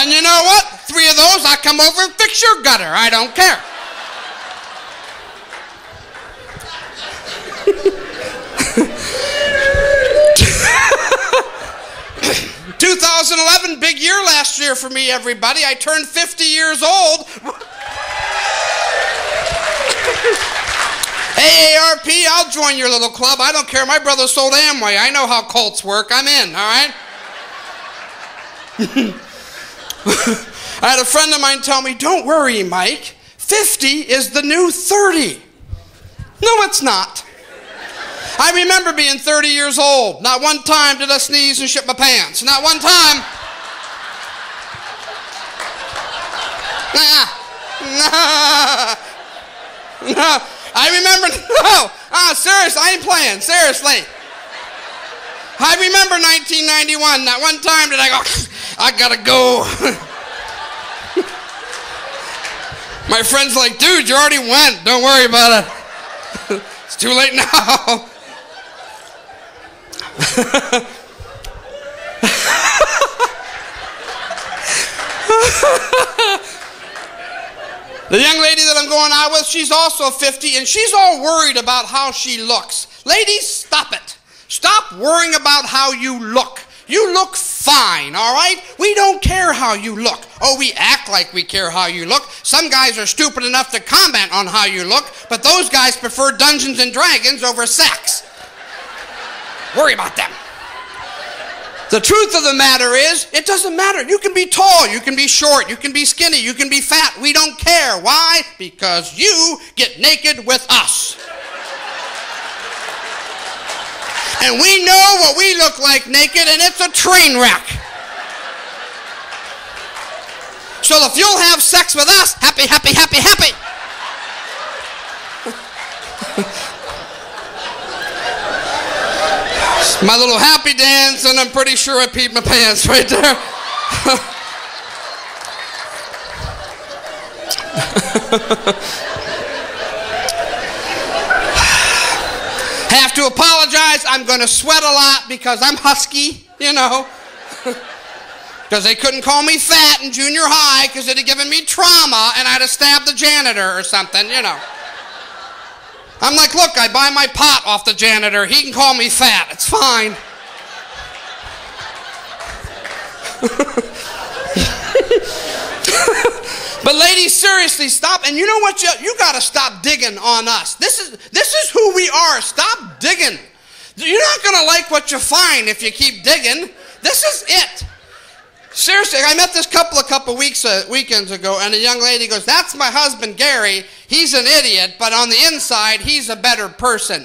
And you know what? 3 of those, I come over and fix your gutter. I don't care. ...2011, big year last year for me, everybody. I turned 50 years old. AARP, I'll join your little club. I don't care. My brother sold Amway. I know how cults work. I'm in, all right? I had a friend of mine tell me, don't worry, Mike. 50 is the new 30. No, it's not. I remember being 30 years old. Not one time did I sneeze and shit my pants. Not one time. No. I remember, seriously, I ain't playing, seriously. I remember 1991, not one time did I go, I gotta go. My friend's like, dude, you already went, don't worry about it. It's too late now. The young lady that I'm going out with, she's also 50, and she's all worried about how she looks. Ladies, stop it. Stop worrying about how you look. You look fine, all right? We don't care how you look. Oh, we act like we care how you look. Some guys are stupid enough to comment on how you look, but those guys prefer Dungeons and Dragons over sex. Worry about them. The truth of the matter is, it doesn't matter. You can be tall, you can be short, you can be skinny, you can be fat. We don't care. Why? Because you get naked with us. And we know what we look like naked, and it's a train wreck. So if you'll have sex with us, happy, happy, happy, happy. My little happy dance, and I'm pretty sure I peed my pants right there. Have to apologize. I'm going to sweat a lot because I'm husky, you know. Because they couldn't call me fat in junior high because it'd have given me trauma and I'd have stabbed the janitor or something, you know. I'm like, look, I buy my pot off the janitor. He can call me fat. It's fine. But ladies, seriously, stop. And you know what? You got to stop digging on us. This is who we are. Stop digging. You're not going to like what you find if you keep digging. This is it. Seriously, I met this couple weekends ago, and a young lady goes, that's my husband, Gary. He's an idiot, but on the inside, he's a better person.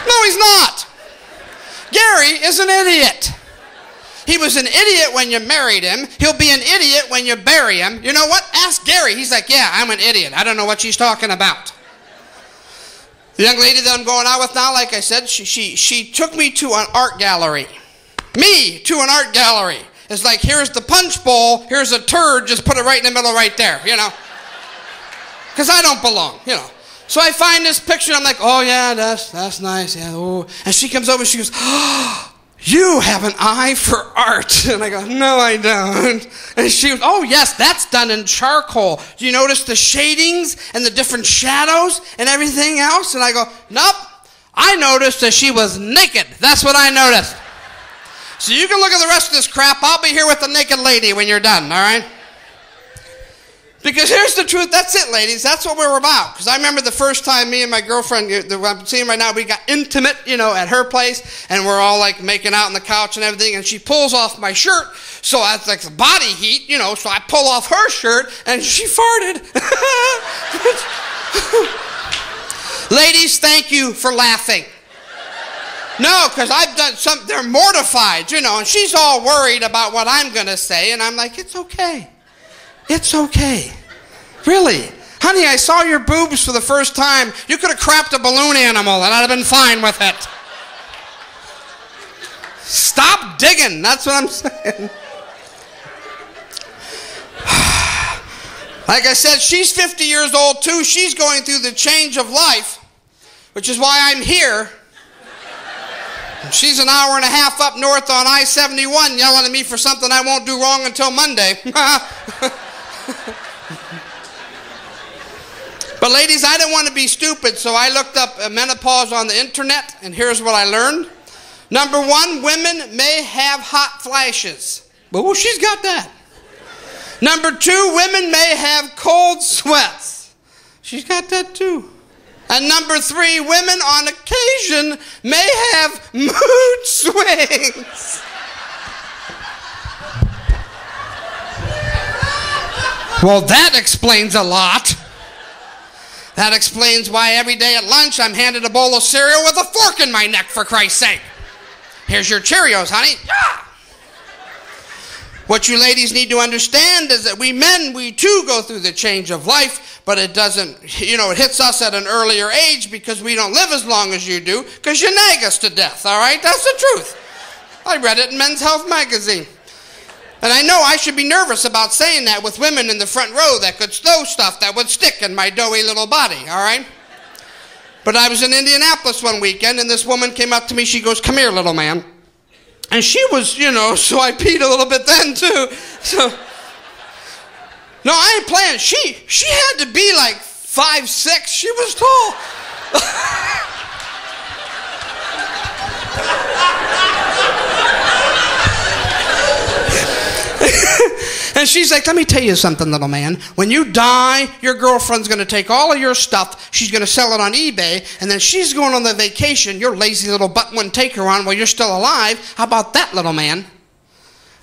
No, he's not. Gary is an idiot. He was an idiot when you married him. He'll be an idiot when you bury him. You know what? Ask Gary. He's like, yeah, I'm an idiot. I don't know what she's talking about. The young lady that I'm going out with now, like I said, she took me to an art gallery. Me to an art gallery. It's like, here's the punch bowl, here's a turd, just put it right in the middle right there, you know. Because I don't belong, you know. So I find this picture, I'm like, oh yeah, that's nice, yeah, oh. And she comes over, she goes, oh, you have an eye for art. And I go, no, I don't. And she goes, oh yes, that's done in charcoal. Do you notice the shadings and the different shadows and everything else? And I go, nope. I noticed that she was naked. That's what I noticed. So you can look at the rest of this crap. I'll be here with the naked lady when you're done, all right? Because here's the truth. That's it, ladies. That's what we're about. Because I remember the first time me and my girlfriend, I'm seeing right now, we got intimate, you know, at her place. And we're all like making out on the couch and everything. And she pulls off my shirt. So it's like body heat, you know. So I pull off her shirt and she farted. Ladies, thank you for laughing. No, because I've done they're mortified, you know, and she's all worried about what I'm going to say, and I'm like, it's okay. It's okay. Really. Honey, I saw your boobs for the first time. You could have crapped a balloon animal, and I'd have been fine with it. Stop digging. That's what I'm saying. Like I said, she's 50 years old, too. She's going through the change of life, which is why I'm here. She's an hour and a half up north on I-71 yelling at me for something I won't do wrong until Monday. But ladies, I didn't want to be stupid, so I looked up menopause on the internet, and here's what I learned. Number one, women may have hot flashes. Well, she's got that. Number two, women may have cold sweats. She's got that too. And number three, women on occasion may have mood swings. Well, that explains a lot. That explains why every day at lunch I'm handed a bowl of cereal with a fork in my neck, for Christ's sake. Here's your Cheerios, honey. Yeah. What you ladies need to understand is that we men, we too go through the change of life, but it doesn't, you know, it hits us at an earlier age because we don't live as long as you do, because you nag us to death, all right? That's the truth. I read it in Men's Health magazine. And I know I should be nervous about saying that with women in the front row that could throw stuff that would stick in my doughy little body, all right? But I was in Indianapolis one weekend, and this woman came up to me. She goes, "Come here, little man." And she was, you know, so I peed a little bit then, too. So, no, I ain't playing. She had to be like 5'6". She was tall. she's like, let me tell you something, little man. When you die, your girlfriend's going to take all of your stuff. She's going to sell it on eBay. And then she's going on the vacation your lazy little butt wouldn't take her on while you're still alive. How about that, little man?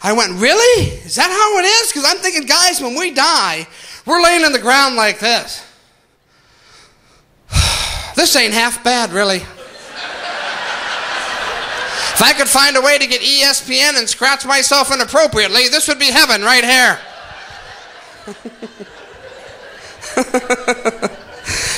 I went, really? Is that how it is? Because I'm thinking, guys, when we die, we're laying on the ground like this. This ain't half bad, really. If I could find a way to get ESPN and scratch myself inappropriately, this would be heaven right here.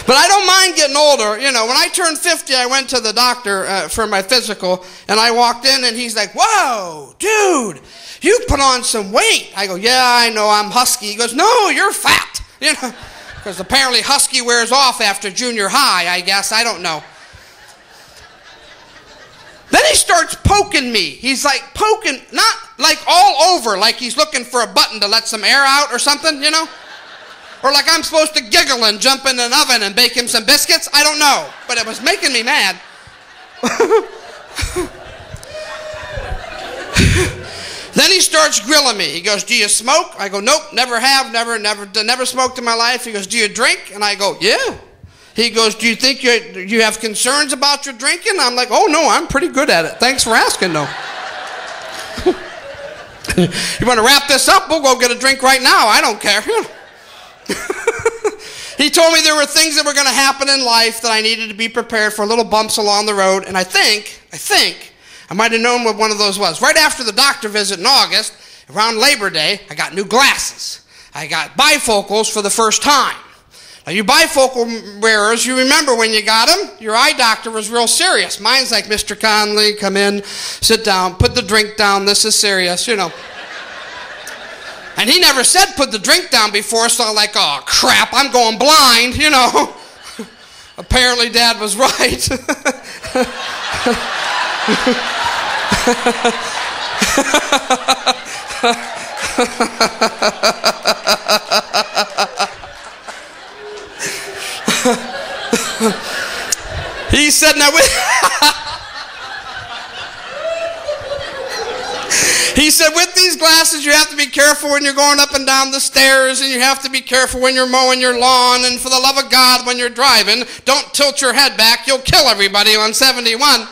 But I don't mind getting older. You know, when I turned 50, I went to the doctor for my physical, and I walked in, and he's like, whoa, dude, you put on some weight. I go, yeah, I know, I'm husky. He goes, no, you're fat. You know, because apparently husky wears off after junior high, I guess. I don't know. Then he starts poking me. He's like poking, not like all over, like he's looking for a button to let some air out or something, you know? Or like I'm supposed to giggle and jump in an oven and bake him some biscuits. I don't know, but it was making me mad. Then he starts grilling me. He goes, do you smoke? I go, nope, never have, never smoked in my life. He goes, do you drink? And I go, yeah. He goes, do you think you have concerns about your drinking? I'm like, oh, no, I'm pretty good at it. Thanks for asking, though. You want to wrap this up? We'll go get a drink right now. I don't care. He told me there were things that were going to happen in life that I needed to be prepared for, little bumps along the road. And I think I might have known what one of those was. Right after the doctor visit in August, around Labor Day, I got new glasses. I got bifocals for the first time. Now, you bifocal wearers, you remember when you got them, your eye doctor was real serious. Mine's like, Mr. Conley, come in, sit down, put the drink down, this is serious, you know. And he never said put the drink down before, so I'm like, oh, crap, I'm going blind, you know. Apparently, Dad was right. He said, now he said, with these glasses, you have to be careful when you're going up and down the stairs, and you have to be careful when you're mowing your lawn, and for the love of God, when you're driving, don't tilt your head back. You'll kill everybody on 71.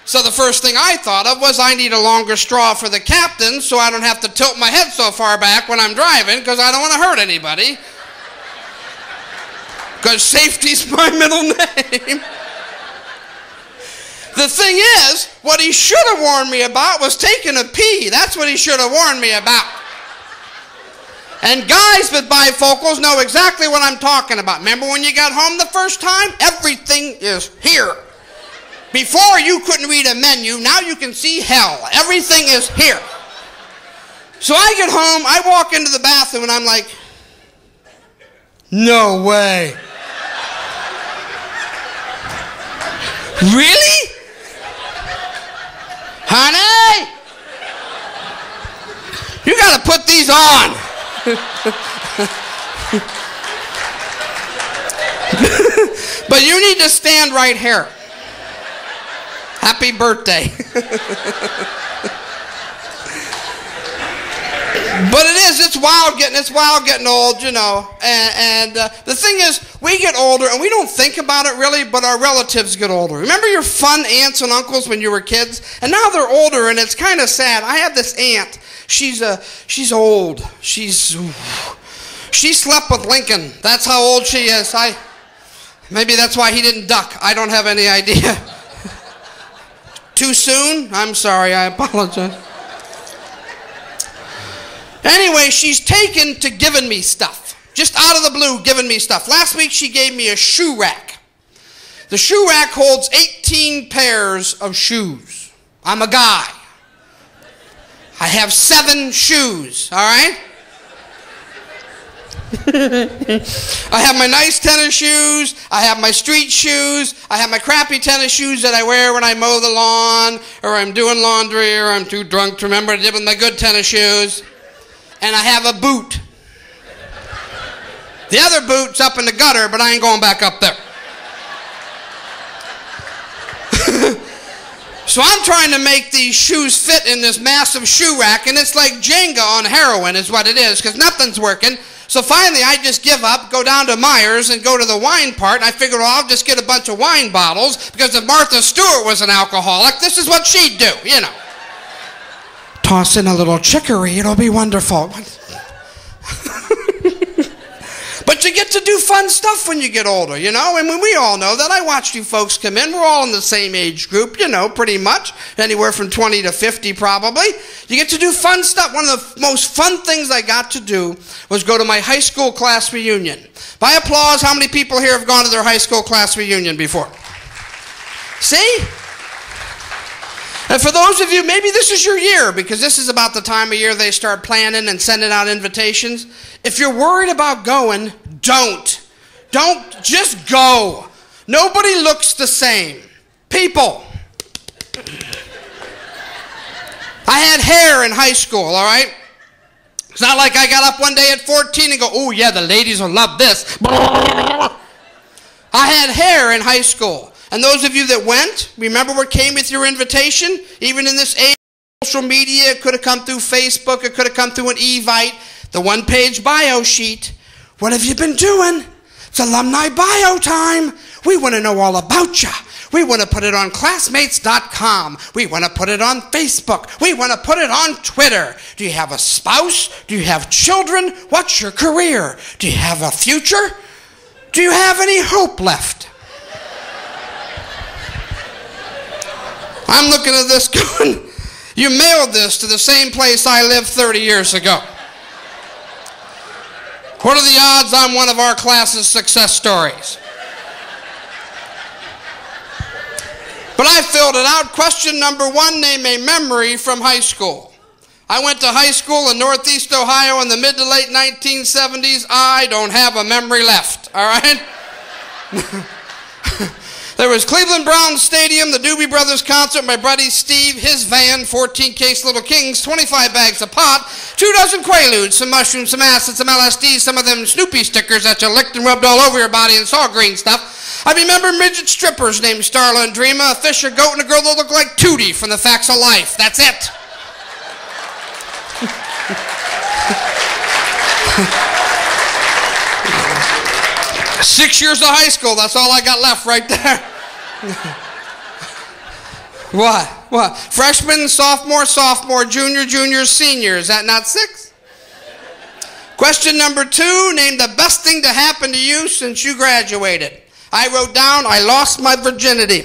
So the first thing I thought of was I need a longer straw for the captain so I don't have to tilt my head so far back when I'm driving because I don't want to hurt anybody. Because safety's my middle name. The thing is, what he should have warned me about was taking a pee. That's what he should have warned me about. And guys with bifocals know exactly what I'm talking about. Remember when you got home the first time? Everything is here. Before you couldn't read a menu, now you can see hell. Everything is here. So I get home, I walk into the bathroom and I'm like, no way. Really? Honey? You gotta put these on. But you need to stand right here. Happy birthday. But it's wild getting old, you know. And the thing is, we get older and we don't think about it really, but our relatives get older. Remember your fun aunts and uncles when you were kids? And now they're older and it's kind of sad. I have this aunt. She's old. She slept with Lincoln. That's how old she is. Maybe that's why he didn't duck. I don't have any idea. Too soon? I'm sorry, I apologize. Anyway, she's taken to giving me stuff. Just out of the blue, giving me stuff. Last week, she gave me a shoe rack. The shoe rack holds 18 pairs of shoes. I'm a guy. I have 7 shoes, all right? I have my nice tennis shoes, I have my street shoes, I have my crappy tennis shoes that I wear when I mow the lawn, or I'm doing laundry, or I'm too drunk to remember to dip with my good tennis shoes. And I have a boot. The other boot's up in the gutter, but I ain't going back up there. So I'm trying to make these shoes fit in this massive shoe rack, and it's like Jenga on heroin is what it is, because nothing's working. So finally, I just give up, go down to Myers, and go to the wine part, and I figured, well, I'll just get a bunch of wine bottles, because if Martha Stewart was an alcoholic, this is what she'd do, you know. Toss in a little chicory, it'll be wonderful. But you get to do fun stuff when you get older, you know? And when we all know that, I watched you folks come in. We're all in the same age group, you know, pretty much. Anywhere from 20 to 50 probably. You get to do fun stuff. One of the most fun things I got to do was go to my high school class reunion. By applause, how many people here have gone to their high school class reunion before? See? And for those of you, maybe this is your year, because this is about the time of year they start planning and sending out invitations. If you're worried about going, don't. Don't, just go. Nobody looks the same. People. I had hair in high school, all right? It's not like I got up one day at 14 and go, oh yeah, the ladies will love this. I had hair in high school. And those of you that went, remember what came with your invitation? Even in this age of social media, it could have come through Facebook, it could have come through an Evite, the one-page bio sheet. What have you been doing? It's alumni bio time. We want to know all about you. We want to put it on classmates.com. We want to put it on Facebook. We want to put it on Twitter. Do you have a spouse? Do you have children? What's your career? Do you have a future? Do you have any hope left? I'm looking at this going, you mailed this to the same place I lived 30 years ago. What are the odds I'm one of our class's success stories? But I filled it out. Question number 1, name a memory from high school. I went to high school in Northeast Ohio in the mid to late 1970s. I don't have a memory left, all right? There was Cleveland Browns Stadium, the Doobie Brothers concert, my buddy Steve, his van, 14-case Little Kings, 25 bags of pot, 24 Quaaludes, some mushrooms, some acid, some LSD, some of them Snoopy stickers that you licked and rubbed all over your body and saw green stuff. I remember midget strippers named Starla and Dreama, a fish, a goat, and a girl that looked like Tootie from The Facts of Life. That's it. 6 years of high school, that's all I got left right there. What? Freshman, sophomore, junior, senior. Is that not 6? Question number 2, name the best thing to happen to you since you graduated. I wrote down, I lost my virginity.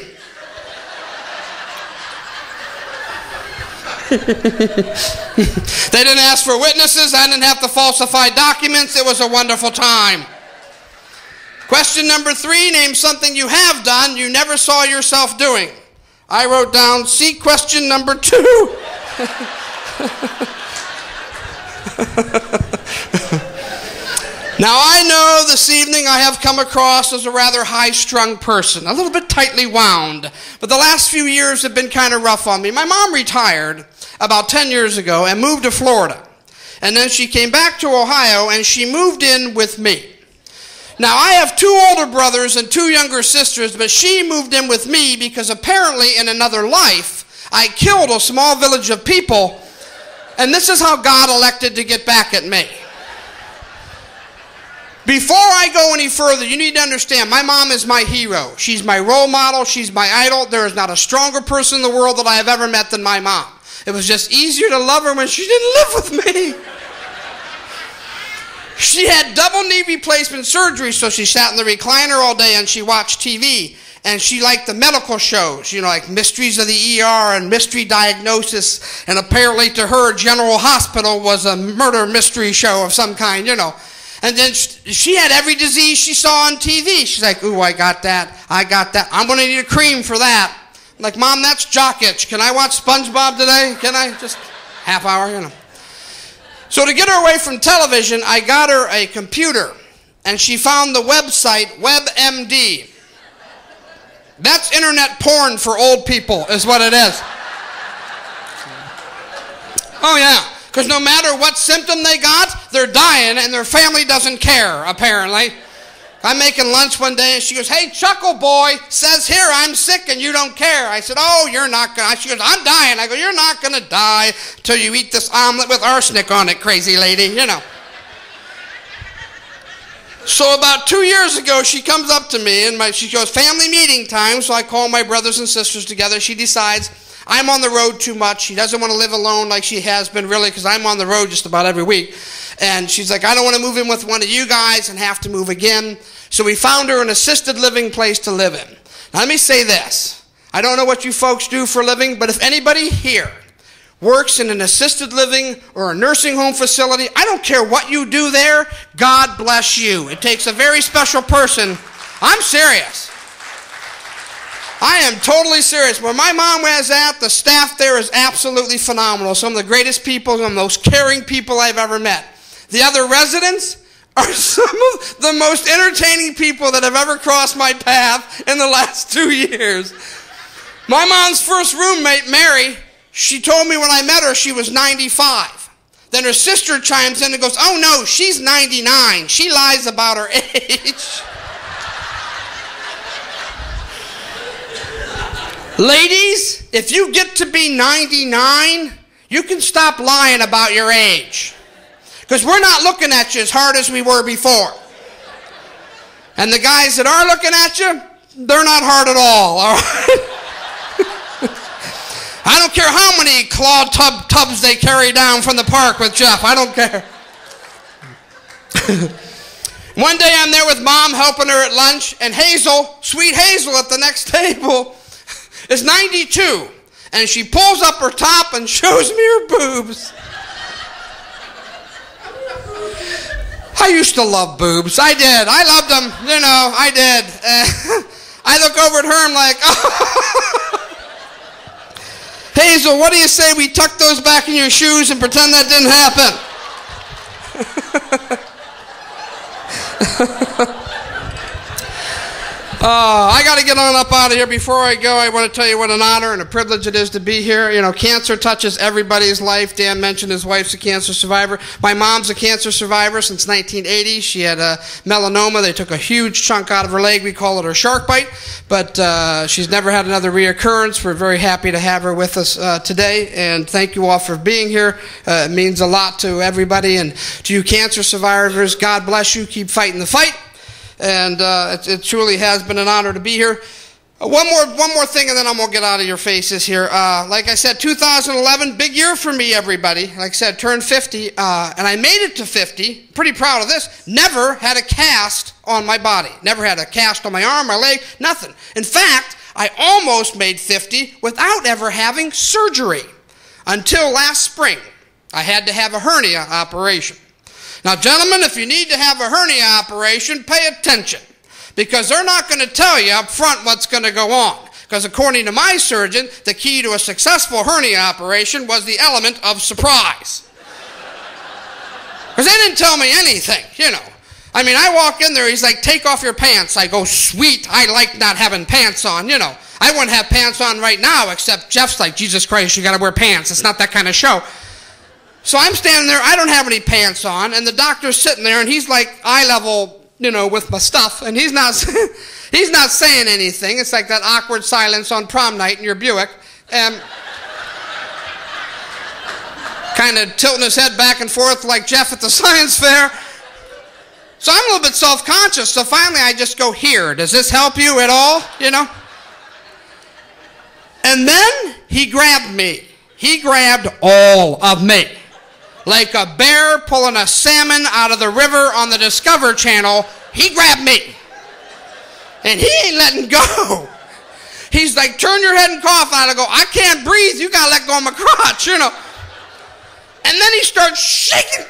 They didn't ask for witnesses. I didn't have to falsify documents. It was a wonderful time. Question number 3, name something you have done you never saw yourself doing. I wrote down, see question number 2. Now I know this evening I have come across as a rather high-strung person, a little bit tightly wound, but the last few years have been kind of rough on me. My mom retired about 10 years ago and moved to Florida. And then she came back to Ohio and she moved in with me. Now, I have 2 older brothers and 2 younger sisters, but she moved in with me because apparently in another life, I killed a small village of people, and this is how God elected to get back at me. Before I go any further, you need to understand, my mom is my hero. She's my role model. She's my idol. There is not a stronger person in the world that I have ever met than my mom. It was just easier to love her when she didn't live with me. She had double knee replacement surgery, so she sat in the recliner all day and she watched TV. And she liked the medical shows, you know, like Mysteries of the ER and Mystery Diagnosis. And apparently to her, General Hospital was a murder mystery show of some kind, you know. And then she had every disease she saw on TV. She's like, ooh, I got that. I'm going to need a cream for that. I'm like, Mom, that's jock itch. Can I watch SpongeBob today? Can I? Just half hour, you know. So to get her away from television, I got her a computer, and she found the website WebMD. That's internet porn for old people, is what it is. Oh yeah, because no matter what symptom they got, they're dying, and their family doesn't care, apparently. I'm making lunch one day, and she goes, "Hey, Chuckle Boy says here I'm sick and you don't care." I said, "Oh, you're not going to." She goes, "I'm dying." I go, "You're not going to die till you eat this omelet with arsenic on it, crazy lady," you know. So about 2 years ago, she comes up to me, and she goes, "Family meeting time," so I call my brothers and sisters together. She decides I'm on the road too much. She doesn't want to live alone like she has been, really, because I'm on the road just about every week. And she's like, "I don't want to move in with one of you guys and have to move again." So we found her an assisted living place to live in. Now let me say this. I don't know what you folks do for a living, but if anybody here works in an assisted living or a nursing home facility, I don't care what you do there, God bless you. It takes a very special person. I'm serious. I am totally serious. Where my mom was at, the staff there is absolutely phenomenal. Some of the greatest people, some of the most caring people I've ever met. The other residents are some of the most entertaining people that have ever crossed my path in the last 2 years. My mom's first roommate, Mary, she told me when I met her she was 95. Then her sister chimes in and goes, "Oh no, she's 99. She lies about her age." Ladies, if you get to be 99, you can stop lying about your age. Because we're not looking at you as hard as we were before. And the guys that are looking at you, they're not hard at all right? I don't care how many claw tubs they carry down from the park with Jeff. I don't care. One day I'm there with Mom helping her at lunch, and Hazel, sweet Hazel at the next table, is 92. And she pulls up her top and shows me her boobs. I used to love boobs. I did. I loved them. You know, I did. I look over at her and I'm like, "Oh." "Hazel, what do you say we tuck those back in your shoes and pretend that didn't happen?" I got to get on up out of here. Before I go, I want to tell you what an honor and a privilege it is to be here. You know, cancer touches everybody's life. Dan mentioned his wife's a cancer survivor. My mom's a cancer survivor since 1980. She had a melanoma. They took a huge chunk out of her leg. We call it her shark bite. But she's never had another reoccurrence. We're very happy to have her with us today. And thank you all for being here. It means a lot to everybody. And to you cancer survivors, God bless you. Keep fighting the fight. And it truly has been an honor to be here. One more thing, and then I'm going to get out of your faces here. Like I said, 2011, big year for me, everybody. Like I said, turned 50, and I made it to 50. Pretty proud of this. Never had a cast on my body. Never had a cast on my arm, my leg, nothing. In fact, I almost made 50 without ever having surgery. Until last spring, I had to have a hernia operation. Now, gentlemen, if you need to have a hernia operation, pay attention, because they're not going to tell you up front what's going to go on. Because according to my surgeon, the key to a successful hernia operation was the element of surprise. Because they didn't tell me anything, you know. I mean, I walk in there, he's like, "Take off your pants." I go, "Sweet, I like not having pants on," you know. I wouldn't have pants on right now, except Jeff's like, "Jesus Christ, you got to wear pants. It's not that kind of show." So I'm standing there, I don't have any pants on, and the doctor's sitting there, and he's like eye level, you know, with my stuff, and he's not saying anything. It's like that awkward silence on prom night in your Buick, and kind of tilting his head back and forth like Jeff at the science fair. So I'm a little bit self-conscious, so finally I just go, "Here, does this help you at all?" You know? And then he grabbed me. He grabbed all of me. Like a bear pulling a salmon out of the river on the Discovery Channel, he grabbed me. And he ain't letting go. He's like, "Turn your head and cough out." I go, "I can't breathe. You got to let go of my crotch, you know." And then he starts shaking.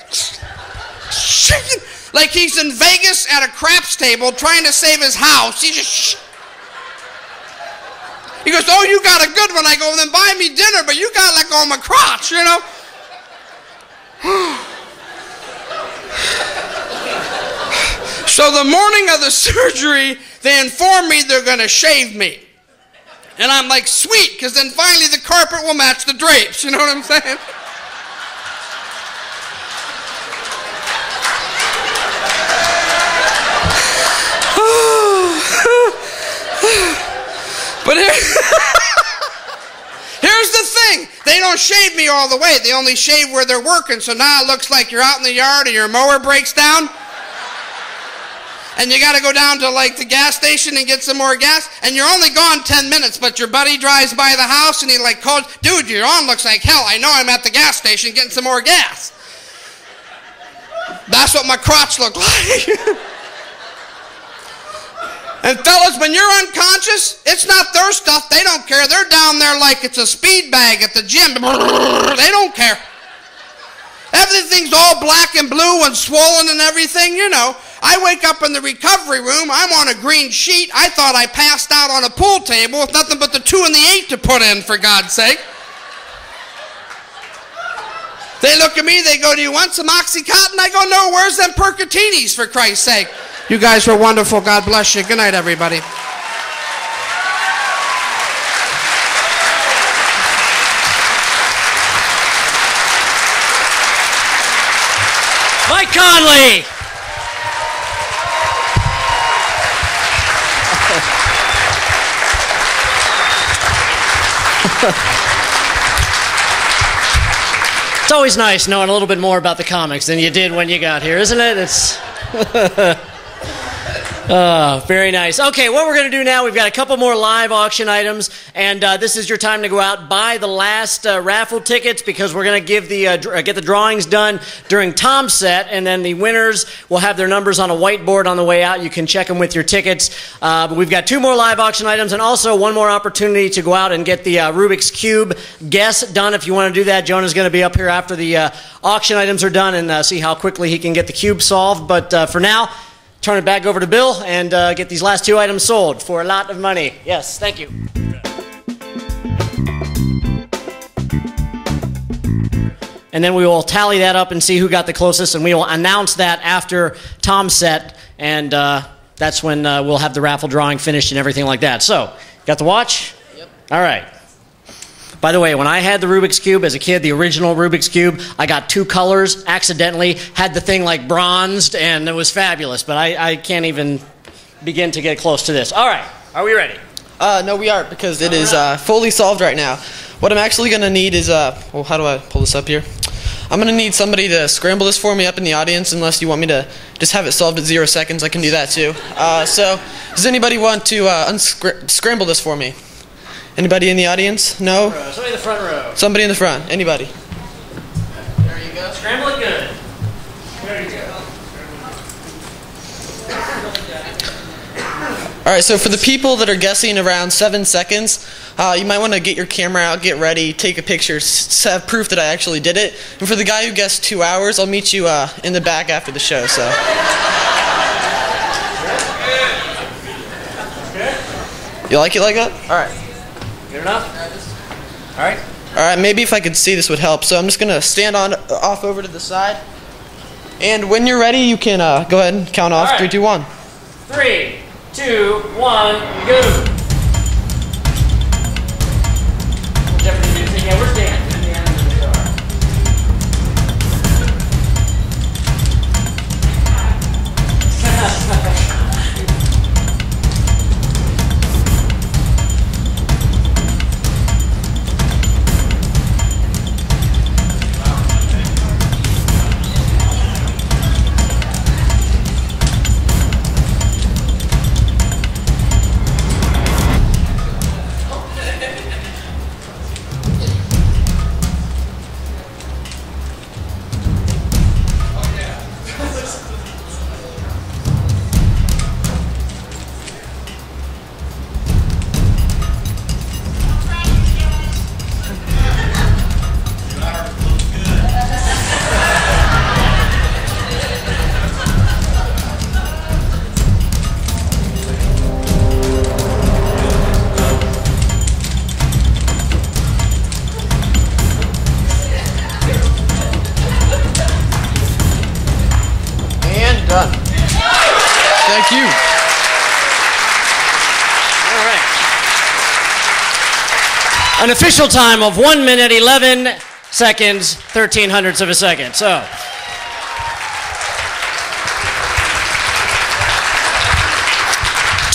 Like he's in Vegas at a craps table trying to save his house. He just... He goes, "Oh, you got a good one." I go, "Then buy me dinner, but you got to let go of my crotch, you know." So the morning of the surgery, they inform me they're going to shave me. And I'm like, "Sweet," because then finally the carpet will match the drapes. You know what I'm saying? But here's the thing. They don't shave me all the way. They only shave where they're working. So now it looks like you're out in the yard and your mower breaks down. And you got to go down to like the gas station and get some more gas. And you're only gone 10 minutes. But your buddy drives by the house and he like calls, dude, your arm looks like hell. I know I'm at the gas station getting some more gas. That's what my crotch looked like. And fellas, when you're unconscious, it's not their stuff. They don't care. They're down there like it's a speed bag at the gym. They don't care. Everything's all black and blue and swollen and everything, you know. I wake up in the recovery room. I'm on a green sheet. I thought I passed out on a pool table with nothing but the 2 and the 8 to put in, for God's sake. They look at me. They go, do you want some Oxycontin? I go, no, where's them Percatinis, for Christ's sake? You guys were wonderful. God bless you. Good night, everybody. Mike Conley. It's always nice knowing a little bit more about the comics than you did when you got here, isn't it? It's very nice. Okay, what we're going to do now, we've got a couple more live auction items, and this is your time to go out, buy the last raffle tickets, because we're going to give get the drawings done during Tom's set, and then the winners will have their numbers on a whiteboard on the way out. You can check them with your tickets. But we've got 2 more live auction items, and also one more opportunity to go out and get the Rubik's Cube guess done. If you want to do that, Jonah's going to be up here after the auction items are done and see how quickly he can get the cube solved. But for now, turn it back over to Bill and get these last 2 items sold for a lot of money. Yes, thank you. And then we will tally that up and see who got the closest, and we will announce that after Tom's set, and that's when we'll have the raffle drawing finished and everything like that. So, got the watch? Yep. All right. By the way, when I had the Rubik's Cube as a kid, the original Rubik's Cube, I got 2 colors, accidentally, had the thing like bronzed, and it was fabulous, but I can't even begin to get close to this. All right, are we ready? No, we aren't, because it is fully solved right now. What I'm actually going to need is, well, how do I pull this up here? I'm going to need somebody to scramble this for me up in the audience, unless you want me to just have it solved at 0 seconds. I can do that too. So, does anybody want to scramble this for me? Anybody in the audience? No? Somebody in the front row. Somebody in the front. Anybody? There you go. Scramble it good. There you go. All right, so for the people that are guessing around 7 seconds, you might want to get your camera out, get ready, take a picture, have proof that I actually did it. And for the guy who guessed 2 hours, I'll meet you in the back after the show. So. You like it like that? All right. Good enough? All right. All right, maybe if I could see this would help. So I'm just going to stand off over to the side. And when you're ready, you can go ahead and count off. Right. 3, 2, 1. 3, 2, 1, go. Jeopardy music. Yeah, we're dancing in the end of the show. Thank you. All right. An official time of 1 minute, 11 seconds, 13 hundredths of a second. So.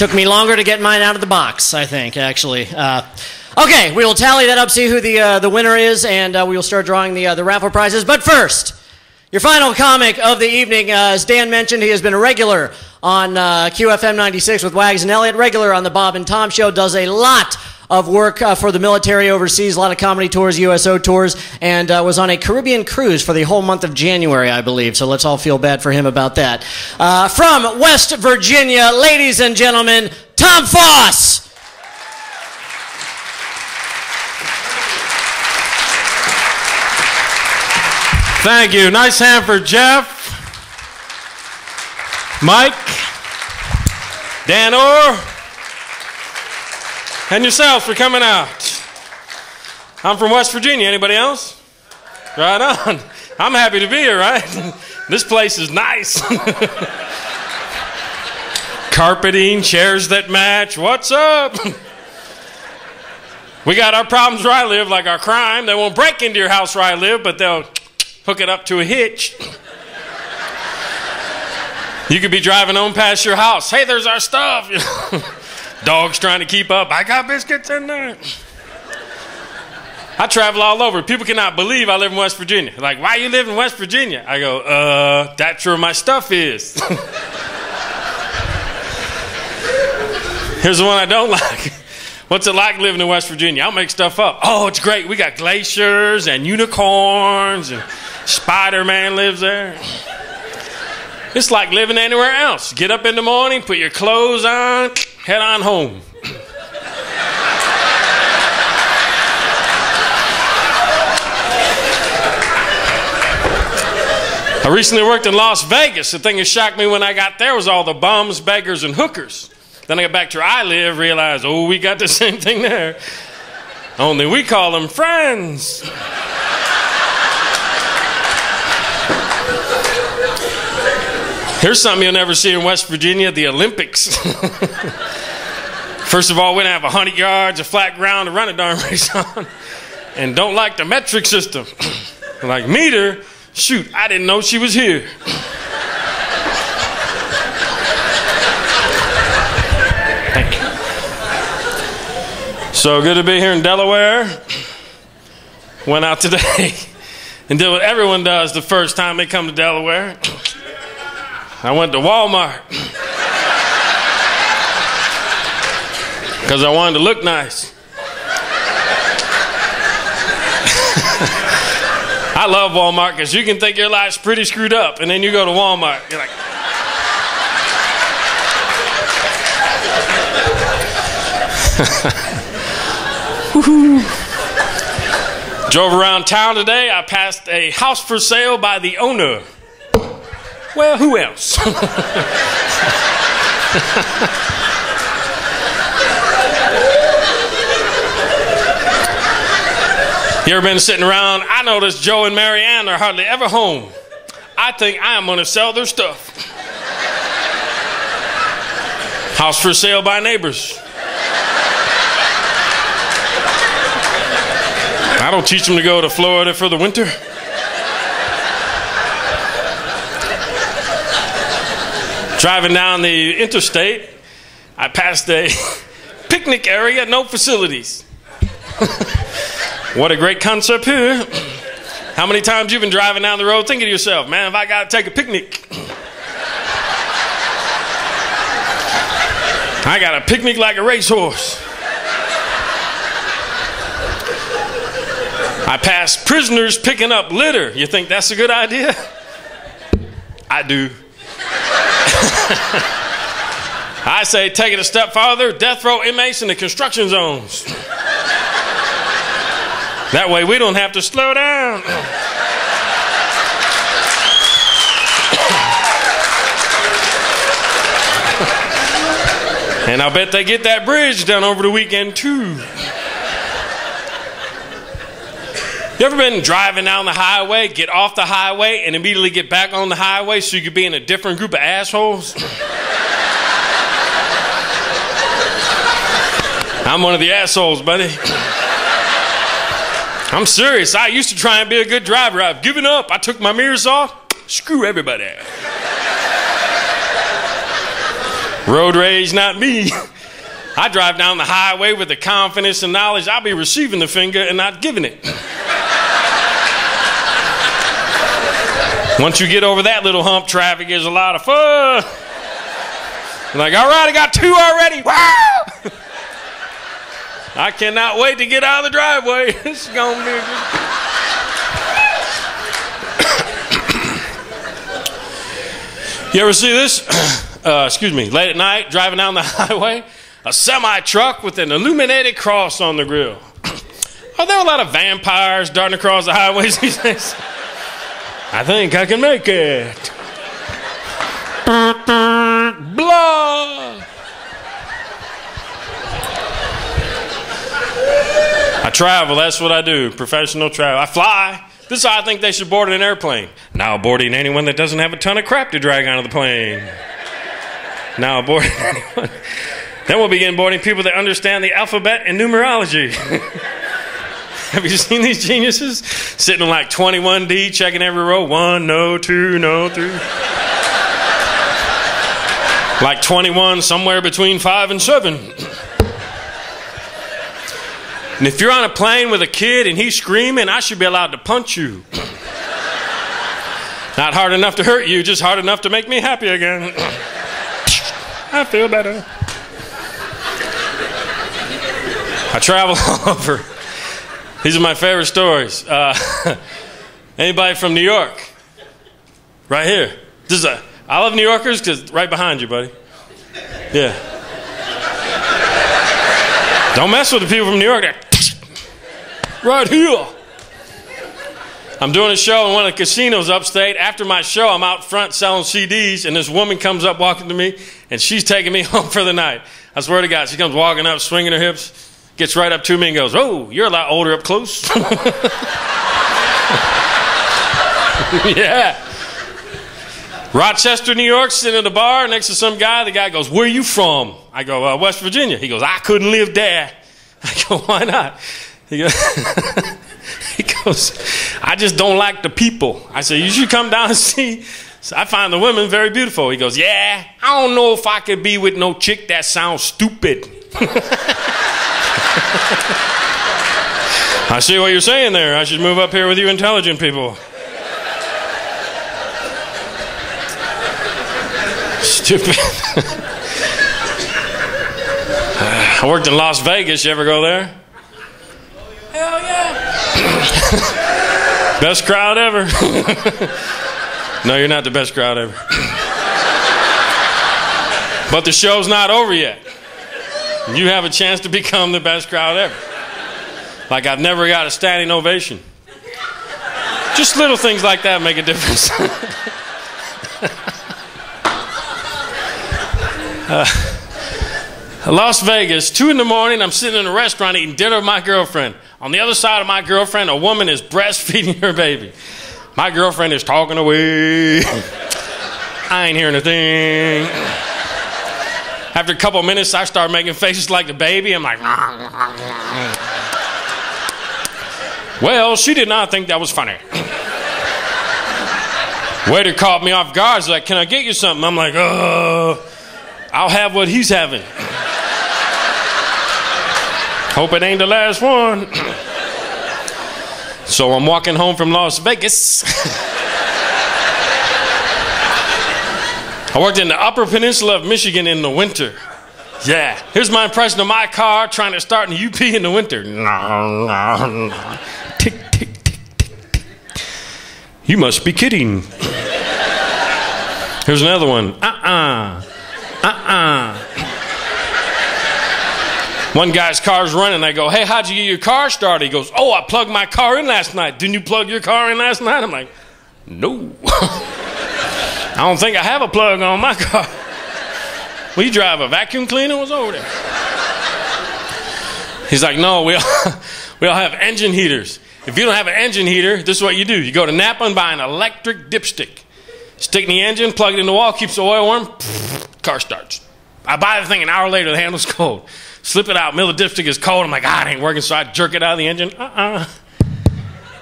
Took me longer to get mine out of the box, I think, actually. Okay, we will tally that up, see who the winner is, and we will start drawing the raffle prizes. But first, your final comic of the evening, as Dan mentioned, he has been a regular on QFM 96 with Wags and Elliott, regular on the Bob and Tom Show, does a lot of work for the military overseas, a lot of comedy tours, USO tours, and was on a Caribbean cruise for the whole month of January, I believe. So let's all feel bad for him about that. From West Virginia, ladies and gentlemen, Tom Foss. Thank you. Nice hand for Jeff, Mike, Dan Orr, and yourselves for coming out. I'm from West Virginia. Anybody else? Right on. I'm happy to be here, right? This place is nice. Carpeting, chairs that match. What's up? We got our problems where I live, like our crime. They won't break into your house where I live, but they'll hook it up to a hitch. You could be driving on past your house. Hey, there's our stuff. Dogs trying to keep up. I got biscuits in there. I travel all over. People cannot believe I live in West Virginia. Like, why you live in West Virginia? I go, that's where my stuff is. Here's the one I don't like. What's it like living in West Virginia? I'll make stuff up. Oh, it's great. We got glaciers and unicorns and Spider-Man lives there. It's like living anywhere else. Get up in the morning, put your clothes on, head on home. I recently worked in Las Vegas. The thing that shocked me when I got there was all the bums, beggars, and hookers. Then I got back to where I live, realized, oh, we got the same thing there. Only we call them friends. Here's something you'll never see in West Virginia, the Olympics. First of all, we don't have 100 yards of flat ground to run a darn race on. And don't like the metric system. Like meter, shoot, I didn't know she was here. Thank you. So good to be here in Delaware. Went out today and did what everyone does the first time they come to Delaware. I went to Walmart because I wanted to look nice. I love Walmart because you can think your life's pretty screwed up, and then you go to Walmart, you're like, drove around town today. I passed a house for sale by the owner. Well, who else? You ever been sitting around? I noticed Joe and Mary Ann are hardly ever home. I think I am going to sell their stuff. House for sale by neighbors. I don't teach them to go to Florida for the winter. Driving down the interstate, I passed a picnic area, no facilities. What a great concept here. How many times you've been driving down the road thinking to yourself, man, if I got to take a picnic, I got a picnic like a racehorse. I passed prisoners picking up litter. You think that's a good idea? I do. I say take it a step farther, death row inmates in the construction zones. That way we don't have to slow down. And I bet they get that bridge done over the weekend too. You ever been driving down the highway, get off the highway, and immediately get back on the highway so you could be in a different group of assholes? I'm one of the assholes, buddy. I'm serious. I used to try and be a good driver. I've given up. I took my mirrors off. Screw everybody. Road rage, not me. I drive down the highway with the confidence and knowledge I'll be receiving the finger and not giving it. Once you get over that little hump, traffic is a lot of fun. I'm like, all right, I got 2 already. Wow! I cannot wait to get out of the driveway. This is going to be good. You ever see this? Late at night, driving down the highway, a semi-truck with an illuminated cross on the grill. Are there a lot of vampires darting across the highways these days? I think I can make it. Blah. I travel, that's what I do. Professional travel. I fly. This is how I think they should board an airplane. Now boarding anyone that doesn't have a ton of crap to drag onto the plane. Now boarding anyone. Then we'll begin boarding people that understand the alphabet and numerology. Have you seen these geniuses? Sitting in like 21D, checking every row. 1, no, 2, no, 3. Like 21, somewhere between 5 and 7. And if you're on a plane with a kid and he's screaming, I should be allowed to punch you. Not hard enough to hurt you, just hard enough to make me happy again. I feel better. I travel all over. These are my favorite stories. Anybody from New York? Right here. I love New Yorkers because right behind you, buddy. Yeah. Don't mess with the people from New York. They're right here. I'm doing a show in one of the casinos upstate. After my show, I'm out front selling CDs, and this woman comes up walking to me, and she's taking me home for the night. I swear to God, she comes walking up, swinging her hips, gets right up to me and goes, "Oh, you're a lot older up close." Yeah. Rochester, New York, sitting at a bar next to some guy. The guy goes, "Where are you from?" I go, "West Virginia." He goes, "I couldn't live there." I go, "Why not?" He goes, "I just don't like the people." I said, "You should come down and see. So I find the women very beautiful." He goes, "Yeah, I don't know if I could be with no chick that sounds stupid." I see what you're saying there. I should move up here with you intelligent people. Stupid. I worked in Las Vegas. You ever go there? Hell yeah. Best crowd ever. No, you're not the best crowd ever. But the show's not over yet. You have a chance to become the best crowd ever. Like I've never got a standing ovation. Just little things like that make a difference. Las Vegas, 2 in the morning, I'm sitting in a restaurant eating dinner with my girlfriend. On the other side of my girlfriend, a woman is breastfeeding her baby. My girlfriend is talking away. I ain't hearing a thing. After a couple of minutes, I start making faces like the baby. I'm like, well, she did not think that was funny. Waiter caught me off guard. He's like, "Can I get you something?" I'm like, I'll have what he's having. Hope it ain't the last one. So I'm walking home from Las Vegas. I worked in the Upper Peninsula of Michigan in the winter. Yeah, here's my impression of my car trying to start in UP in the winter. Tick, tick, tick, tick, tick. You must be kidding. Here's another one. One guy's car's running. I go, "Hey, how'd you get your car started?" He goes, "Oh, I plugged my car in last night." "Didn't you plug your car in last night?" I'm like, "No." I don't think I have a plug on my car. "Well, you drive a vacuum cleaner?" What's over there? He's like, "No, we all have engine heaters. If you don't have an engine heater, this is what you do. You go to Napa and buy an electric dipstick. Stick in the engine, plug it in the wall, keeps the oil warm, car starts. I buy the thing, an hour later, the handle's cold. Slip it out, middle of the dipstick is cold. I'm like, it ain't working, so I jerk it out of the engine.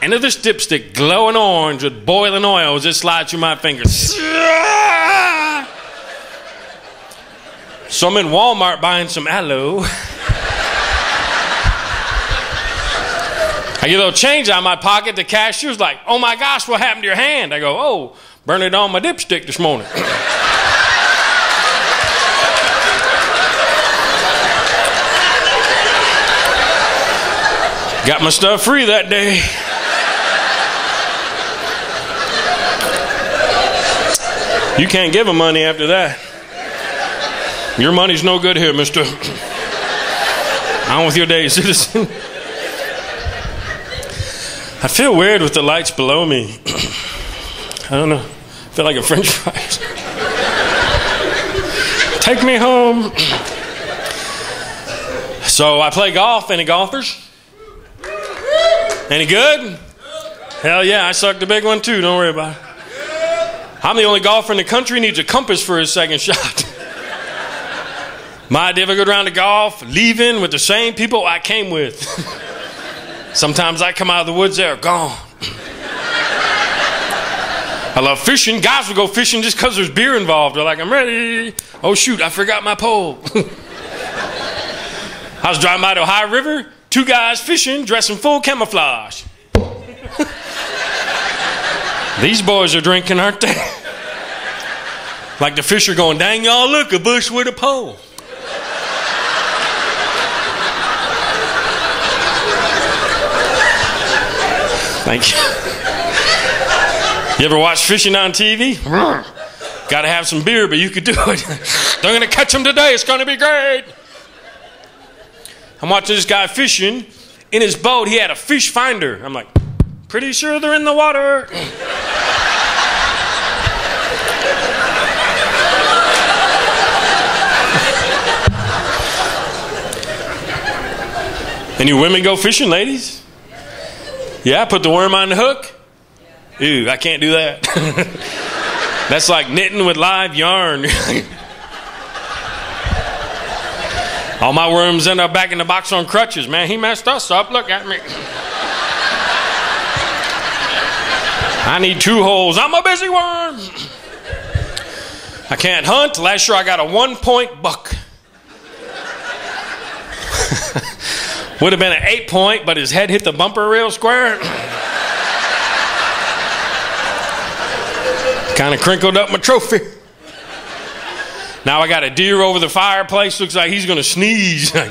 End of this dipstick, glowing orange with boiling oil as it slides through my fingers. So I'm in Walmart buying some aloe. I get a little change out of my pocket. The cashier's like, oh my gosh, what happened to your hand? I go, oh, burned it on my dipstick this morning. Got my stuff free that day. You can't give them money after that. Your money's no good here, mister. On with your day, citizen. I feel weird with the lights below me. I don't know. I feel like a French fries. Take me home. So I play golf. Any golfers? Any good? Hell yeah, I sucked a big one too. Don't worry about it. I'm the only golfer in the country who needs a compass for his second shot. My idea of a good round of golf, leaving with the same people I came with. Sometimes I come out of the woods, they're gone. I love fishing. Guys will go fishing just because there's beer involved. They're like, I'm ready. Oh shoot, I forgot my pole. I was driving by the Ohio River, 2 guys fishing, dressed in full camouflage. These boys are drinking, aren't they? Like the fish are going, dang y'all, look, a bush with a pole. Thank you. You ever watch fishing on TV? Got to have some beer, but you could do it. They're going to catch them today. It's going to be great. I'm watching this guy fishing. In his boat, he had a fish finder. I'm like, pretty sure they're in the water. Any women go fishing, ladies? Yeah, put the worm on the hook? Ew, I can't do that. That's like knitting with live yarn. All my worms end up back in the box on crutches. Man, he messed us up. Look at me. I need 2 holes. I'm a busy worm. I can't hunt. Last year I got a 1-point buck. Would have been an 8-point, but his head hit the bumper real square. Kind of crinkled up my trophy. Now I got a deer over the fireplace. Looks like he's going to sneeze. You're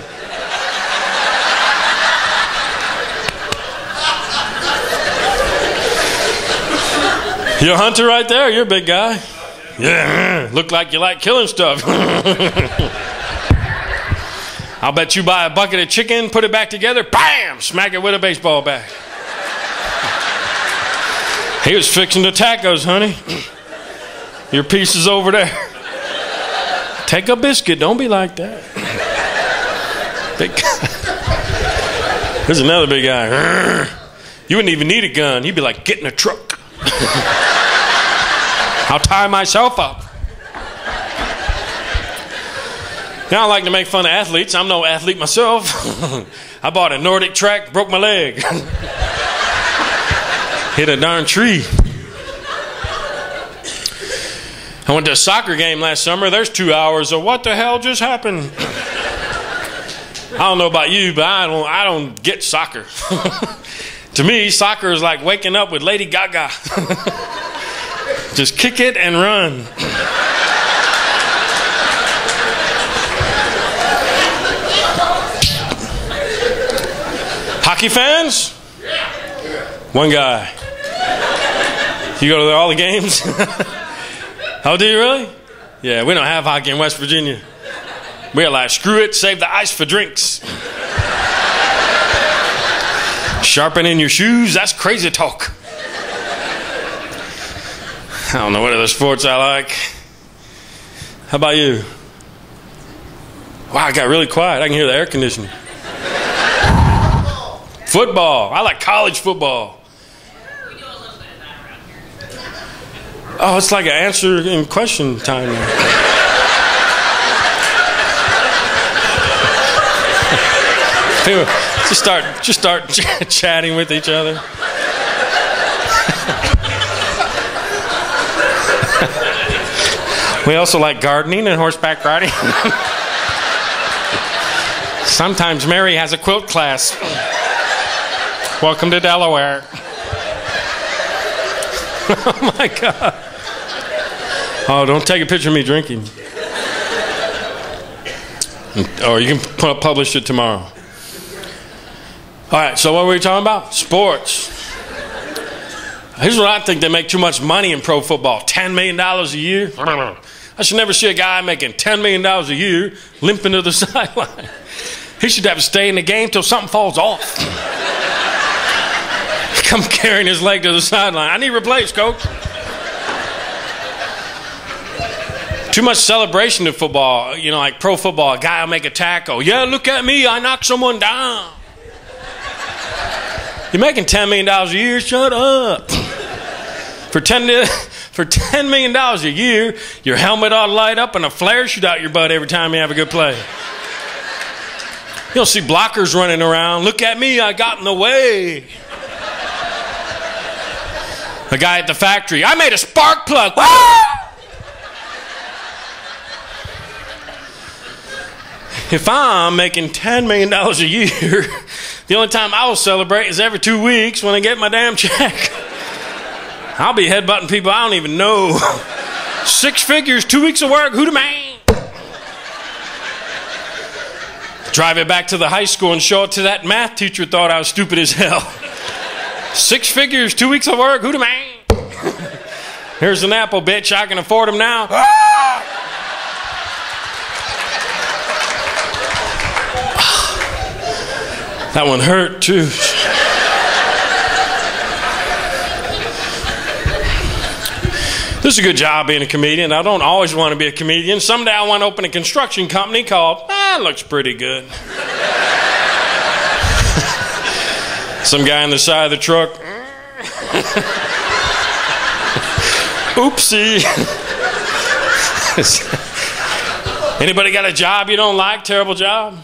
a hunter right there. You're a big guy. Yeah, look like you like killing stuff. I'll bet you buy a bucket of chicken, put it back together, bam, smack it with a baseball bat. He was fixing the tacos, honey. Your piece is over there. Take a biscuit. Don't be like that. Big guy. There's another big guy. You wouldn't even need a gun. He'd be like, get in a truck. I'll tie myself up. Now I like to make fun of athletes. I'm no athlete myself. I bought a Nordic track, broke my leg. Hit a darn tree. I went to a soccer game last summer. There's 2 hours of what the hell just happened. I don't know about you, but I don't get soccer. To me, soccer is like waking up with Lady Gaga. Just kick it and run. Hockey fans? One guy. You go to all the games? Oh, do you really? Yeah, we don't have hockey in West Virginia. We're like, screw it, save the ice for drinks. Sharpening your shoes, that's crazy talk. I don't know what other sports I like. How about you? Wow, I got really quiet. I can hear the air conditioning. Football. I like college football. We do a little bit of that around here. Oh, it's like an answer and question time now. People just start chatting with each other. We also like gardening and horseback riding. Sometimes Mary has a quilt class. Welcome to Delaware. Oh my God. Oh, don't take a picture of me drinking. Or you can publish it tomorrow. All right, so what were we talking about? Sports. Here's what I think: they make too much money in pro football. $10 million a year. I should never see a guy making $10 million a year limping to the sideline. He should have to stay in the game till something falls off. Come carrying his leg to the sideline. I need replaced, coach. Too much celebration in football. You know, like pro football, a guy will make a tackle. Yeah, look at me, I knocked someone down. You're making $10 million a year, shut up. For $10 million a year, your helmet ought to light up and a flare shoot out your butt every time you have a good play. You'll see blockers running around. Look at me, I got in the way. The guy at the factory, I made a spark plug. If I'm making $10 million a year, the only time I will celebrate is every 2 weeks when I get my damn check. I'll be headbutting people I don't even know. 6 figures, 2 weeks of work, who the man? Drive it back to the high school and show it to that math teacher who thought I was stupid as hell. 6 figures, 2 weeks of work, who the man? Here's an apple, bitch, I can afford them now. That one hurt too. This is a good job being a comedian. I don't always want to be a comedian. Someday I want to open a construction company called, looks pretty good. Some guy on the side of the truck. Oopsie. Anybody got a job you don't like? Terrible job?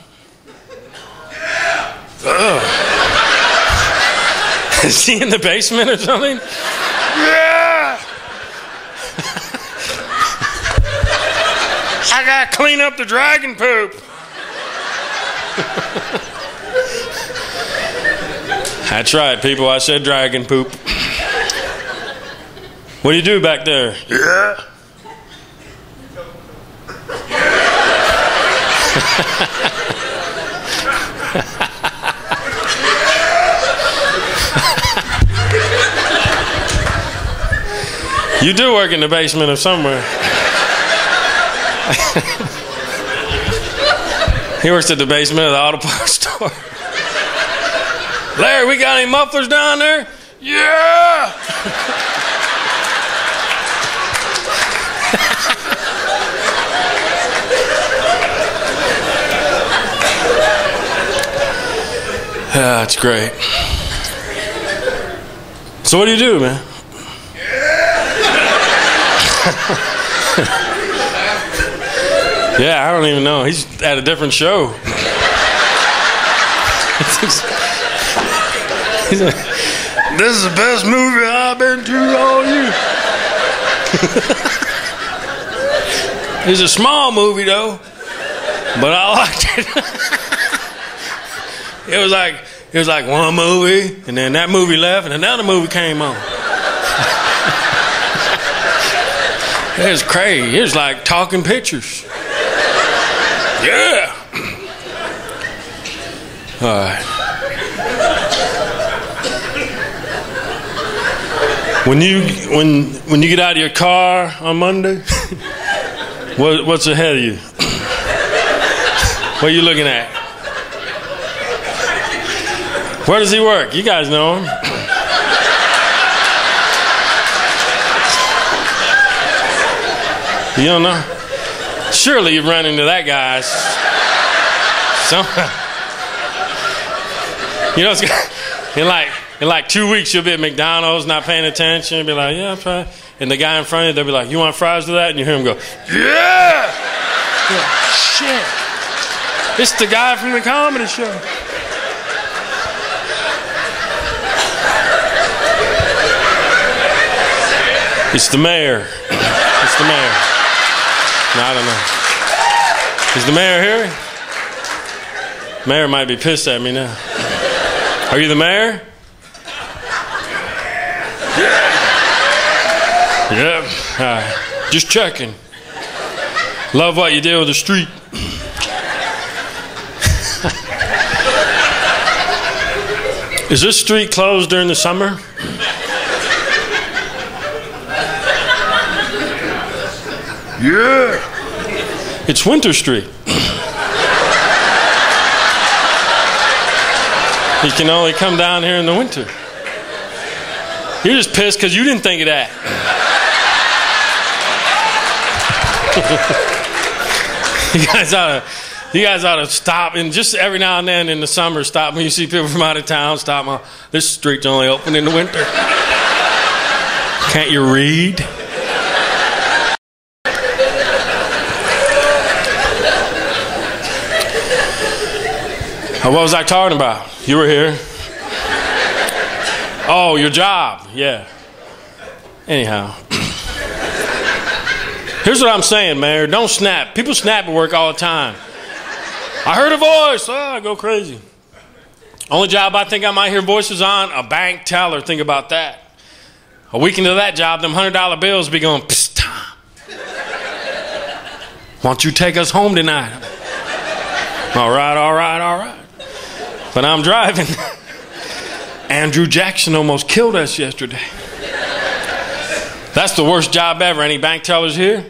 Is he in the basement or something? Yeah. I gotta clean up the dragon poop. That's right, people. I said dragon poop. What do you do back there? Yeah. You do work in the basement of somewhere. He works at the basement of the auto parts store. Larry, we got any mufflers down there? Yeah! Yeah, it's great. So what do you do, man? Yeah, I don't even know. He's at a different show. This is the best movie I've been to all year. It's a small movie though, but I liked it. It was like one movie, and then that movie left, and another movie came on. It was crazy. It was like talking pictures. Yeah. All right. When you get out of your car on Monday, what's ahead of you? What are you looking at? Where does he work? You guys know him. You don't know? Surely you've run into that guy. You know, in like 2 weeks you'll be at McDonald's not paying attention. You'll be like, yeah, I'm fine. And the guy in front of you, they'll be like, you want fries with that? And you hear him go, yeah! Like, shit. It's the guy from the comedy show. It's the mayor. It's the mayor. I don't know. Is the mayor here? Mayor might be pissed at me now. Are you the mayor? Yep. Just checking. Love what you did with the street. Is this street closed during the summer? Yeah. It's Winter Street. You can only come down here in the winter. You're just pissed because you didn't think of that. You guys ought to stop and just every now and then in the summer stop when you see people from out of town. Stop. This street's only open in the winter. Can't you read? What was I talking about? You were here. Oh, your job. Yeah. Anyhow. Here's what I'm saying, Mayor. Don't snap. People snap at work all the time. I heard a voice. Oh, I go crazy. Only job I think I might hear voices on, a bank teller. Think about that. A week into that job, them $100 bills be going, psst. Won't you take us home tonight? All right. But I'm driving. Andrew Jackson almost killed us yesterday. That's the worst job ever. Any bank tellers here?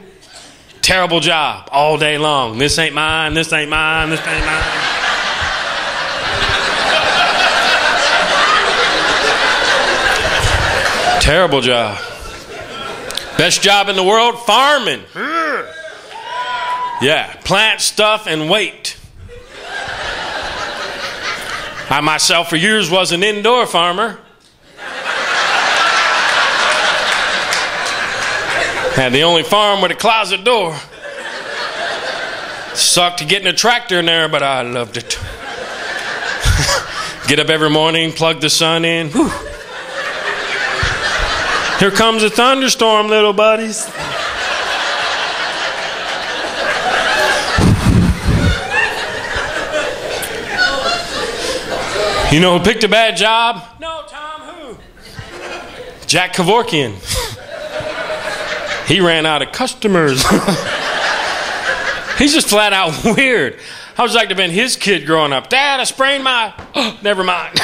Terrible job all day long. This ain't mine, this ain't mine, this ain't mine. Terrible job. Best job in the world? Farming. Yeah, plant stuff and wait. I myself for years was an indoor farmer. Had the only farm with a closet door. Sucked to getting a tractor in there, but I loved it. Get up every morning, plug the sun in. Whew. Here comes a thunderstorm, little buddies. You know who picked a bad job? No, Tom, who? Jack Kevorkian. He ran out of customers. He's just flat out weird. How would you like to have been his kid growing up? Dad, I sprained my... Oh, never mind.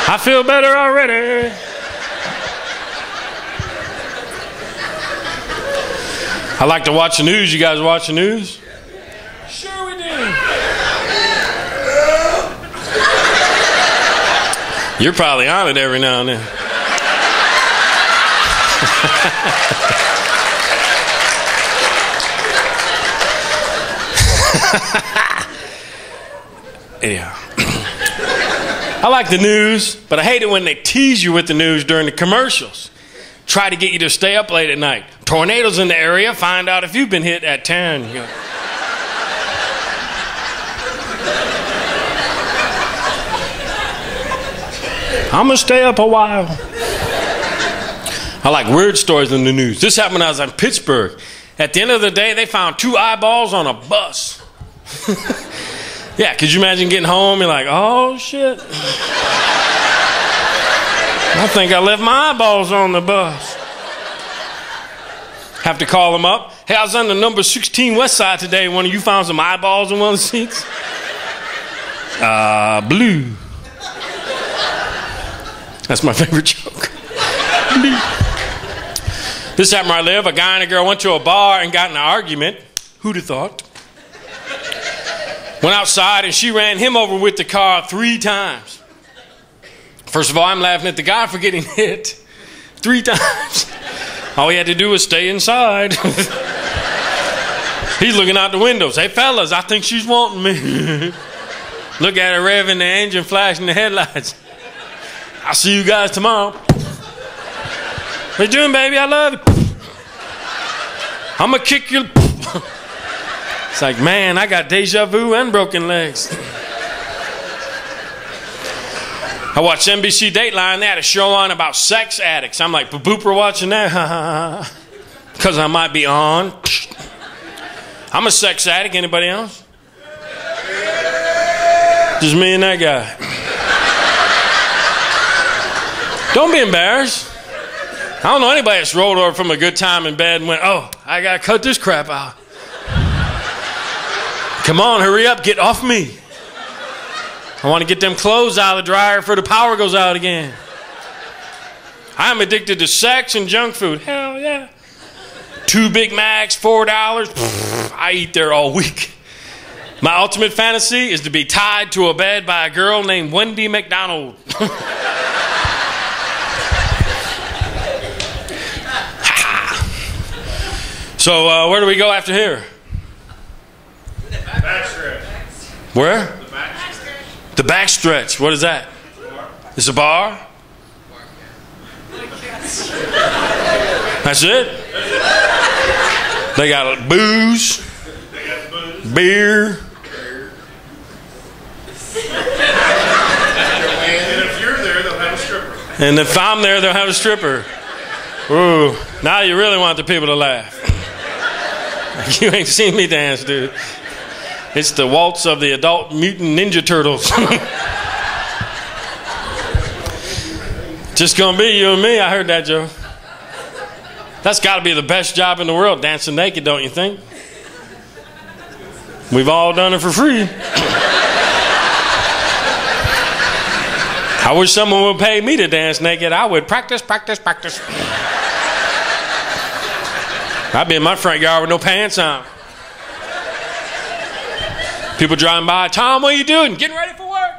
I feel better already. I like to watch the news. You guys watch the news? Sure we do. You're probably on it every now and then. Anyhow, I like the news, but I hate it when they tease you with the news during the commercials. Try to get you to stay up late at night. Tornadoes in the area, find out if you've been hit at 10. You know. I'm going to stay up a while. I like weird stories in the news. This happened when I was in Pittsburgh. At the end of the day, they found 2 eyeballs on a bus. Yeah, could you imagine getting home? You're like, oh, shit. I think I left my eyeballs on the bus. Have to call them up. Hey, I was on the number 16 West Side today. One of you found some eyeballs in one of the seats? Blue. That's my favorite joke. Blue. This happened where I live. A guy and a girl went to a bar and got in an argument. Who'd have thought? Went outside and she ran him over with the car 3 times. First of all, I'm laughing at the guy for getting hit 3 times. All he had to do was stay inside. He's looking out the windows. Hey, fellas, I think she's wanting me. Look at her revving the engine, flashing the headlights. I'll see you guys tomorrow. What you doing, baby? I love you. I'm going to kick you. It's like, man, I got deja vu and broken legs. I watched NBC Dateline. They had a show on about sex addicts. I'm like, boop, we're watching that. Because I might be on. I'm a sex addict. Anybody else? Just me and that guy. Don't be embarrassed. I don't know anybody that's rolled over from a good time in bed and went, oh, I got to cut this crap out. Come on, hurry up, get off me. I want to get them clothes out of the dryer before the power goes out again. I'm addicted to sex and junk food. Hell yeah. 2 Big Macs, $4. I eat there all week. My ultimate fantasy is to be tied to a bed by a girl named Wendy McDonald. So where do we go after here? Backstretch. Where? The backstretch. The backstretch. What is that? It's a bar? That's it? They got booze. They got booze. Beer. And if you're there, they'll have a stripper. And if I'm there, they'll have a stripper. Ooh, now you really want the people to laugh. You ain't seen me dance, dude. It's the waltz of the adult mutant ninja turtles. Just gonna be you and me. I heard that, Joe. That's got to be the best job in the world, dancing naked, don't you think? We've all done it for free. I wish someone would pay me to dance naked. I would practice. I'd be in my front yard with no pants on. People driving by, Tom, what are you doing? Getting ready for work.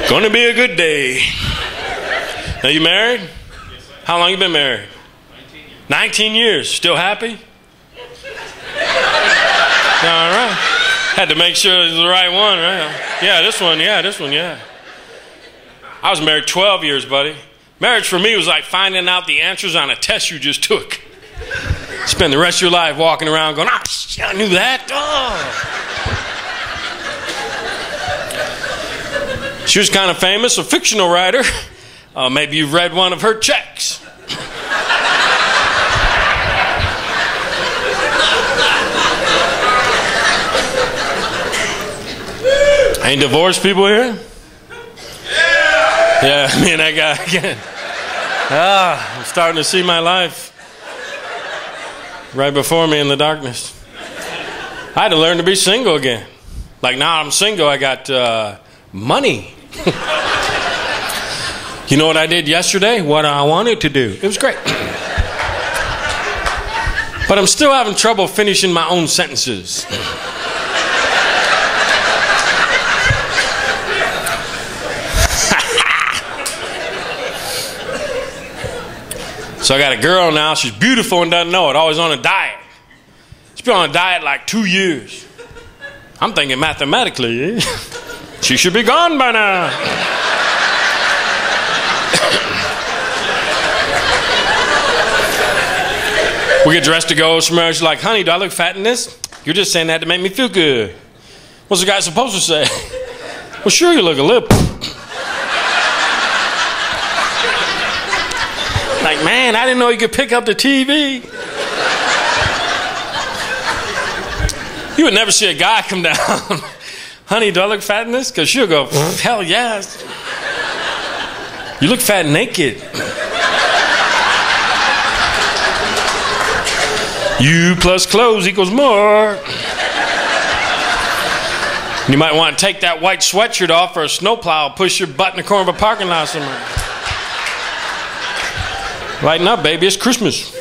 Gonna be a good day. Now, you married? How long you been married? 19 years. Still happy? All right. Had to make sure it was the right one, right? Yeah, this one. I was married 12 years, buddy. Marriage for me was like finding out the answers on a test you just took. Spend the rest of your life walking around going, I knew that. Oh. She was kind of famous, a fictional writer. Maybe you've read one of her checks. Ain't divorced people here? Yeah, me and that guy again. I'm starting to see my life right before me in the darkness. I had to learn to be single again. Like now I'm single, I got money. You know what I did yesterday? What I wanted to do. It was great. But I'm still having trouble finishing my own sentences. So I got a girl now, she's beautiful and doesn't know it, always on a diet. She's been on a diet like 2 years. I'm thinking mathematically, she should be gone by now. We get dressed to go somewhere, she's like, honey, do I look fat in this? You're just saying that to make me feel good. What's the guy supposed to say? Well, sure, you look a little. Like, man, I didn't know you could pick up the TV. You would never see a guy come down. Honey, do I look fat in this? Because she'll go, hell yes. You look fat naked. You plus clothes equals more. You might want to take that white sweatshirt off for a snowplow, push your butt in the corner of a parking lot somewhere. Lighten up, baby, it's Christmas.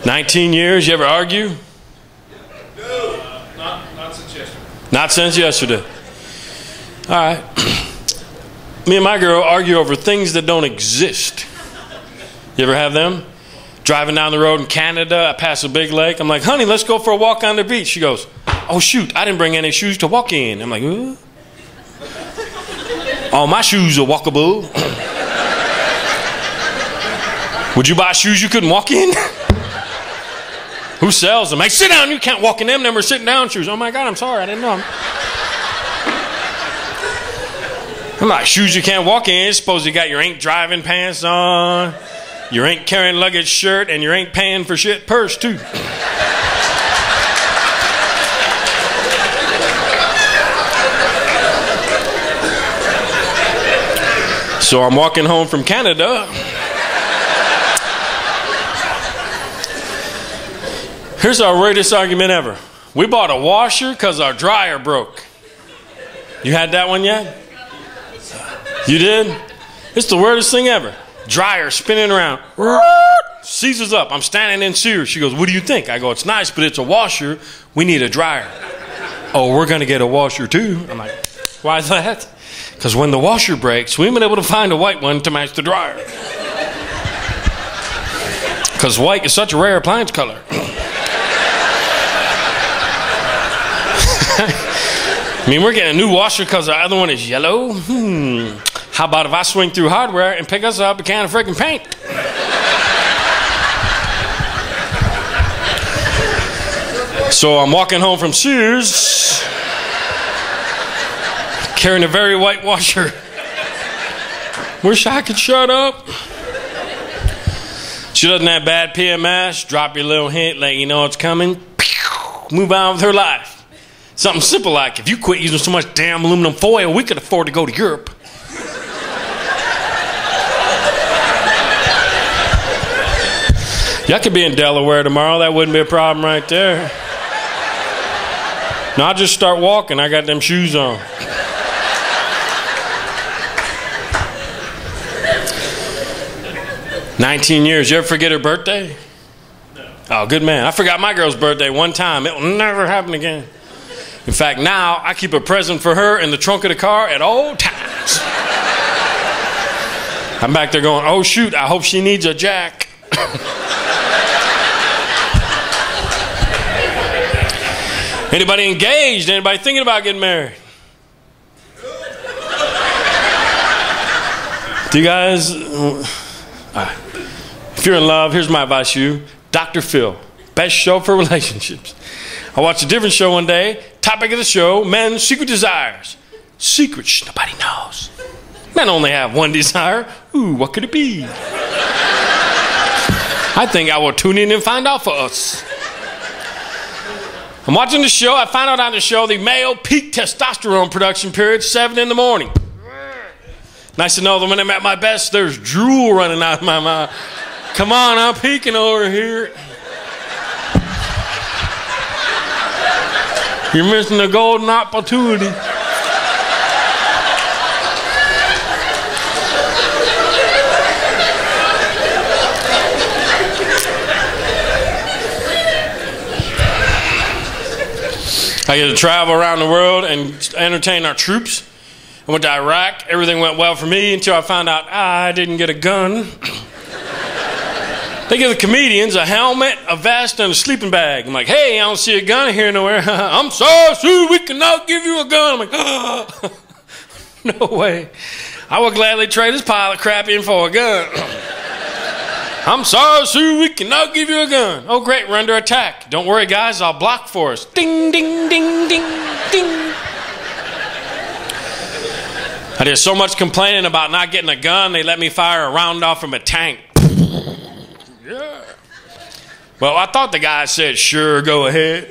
19 years, you ever argue? No, not since yesterday. Not since yesterday. All right. Me and my girl argue over things that don't exist. You ever have them? Driving down the road in Canada, I pass a big lake. I'm like, honey, let's go for a walk on the beach. She goes, oh, shoot, I didn't bring any shoes to walk in. I'm like, oh, my shoes are walkable. Would you buy shoes you couldn't walk in? Who sells them? Hey, sit down, you can't walk in them. Them are sitting down shoes. Oh my God, I'm sorry, I didn't know. I'm like, shoes you can't walk in. Suppose you got your ain't driving pants on, your ain't carrying luggage shirt, and your ain't paying for shit purse too. So I'm walking home from Canada. Here's our weirdest argument ever. We bought a washer because our dryer broke. You had that one yet? You did? It's the weirdest thing ever. Dryer spinning around. Seizes up. I'm standing in Sears. She goes, what do you think? I go, it's nice, but it's a washer. We need a dryer. Oh, we're going to get a washer too. I'm like, why is that? Because when the washer breaks, we haven't been able to find a white one to match the dryer. Because white is such a rare appliance color. I mean, we're getting a new washer because our other one is yellow. How about if I swing through hardware and pick us up a can of freaking paint? So I'm walking home from Sears, carrying a very white washer. Wish I could shut up. She doesn't have bad PMS. Drop your little hint, let you know it's coming. Move on with her life. Something simple like, if you quit using so much damn aluminum foil, we could afford to go to Europe. Y'all could be in Delaware tomorrow. That wouldn't be a problem right there. No, I'll just start walking. I got them shoes on. "19 years. You ever forget her birthday?" No. Oh, good man. I forgot my girl's birthday one time. It will never happen again. In fact, now I keep a present for her in the trunk of the car at all times. I'm back there going, oh shoot, I hope she needs a jack. Anybody engaged? Anybody thinking about getting married? Do you guys? If you're in love, here's my advice to you. Dr. Phil, best show for relationships. I watched a different show one day. Topic of the show, men's secret desires. Secrets nobody knows. Men only have one desire. Ooh, what could it be? I think I will tune in and find out for us. I'm watching the show. I find out on the show the male peak testosterone production period, 7 in the morning. Nice to know that when I'm at my best, there's drool running out of my mouth. Come on, I'm peaking over here. You're missing a golden opportunity. I get to travel around the world and entertain our troops. I went to Iraq. Everything went well for me until I found out I didn't get a gun. They give the comedians a helmet, a vest, and a sleeping bag. I'm like, hey, I don't see a gun here nowhere. I'm sorry, sir, we cannot give you a gun. I'm like, oh, no way. I would gladly trade this pile of crap in for a gun. I'm sorry, sir, we cannot give you a gun. Oh, great, we're under attack. Don't worry, guys, I'll block for us. Ding, ding, ding, ding, ding. I did so much complaining about not getting a gun, they let me fire a round off from a tank. Yeah. Well, I thought the guy said, sure, go ahead.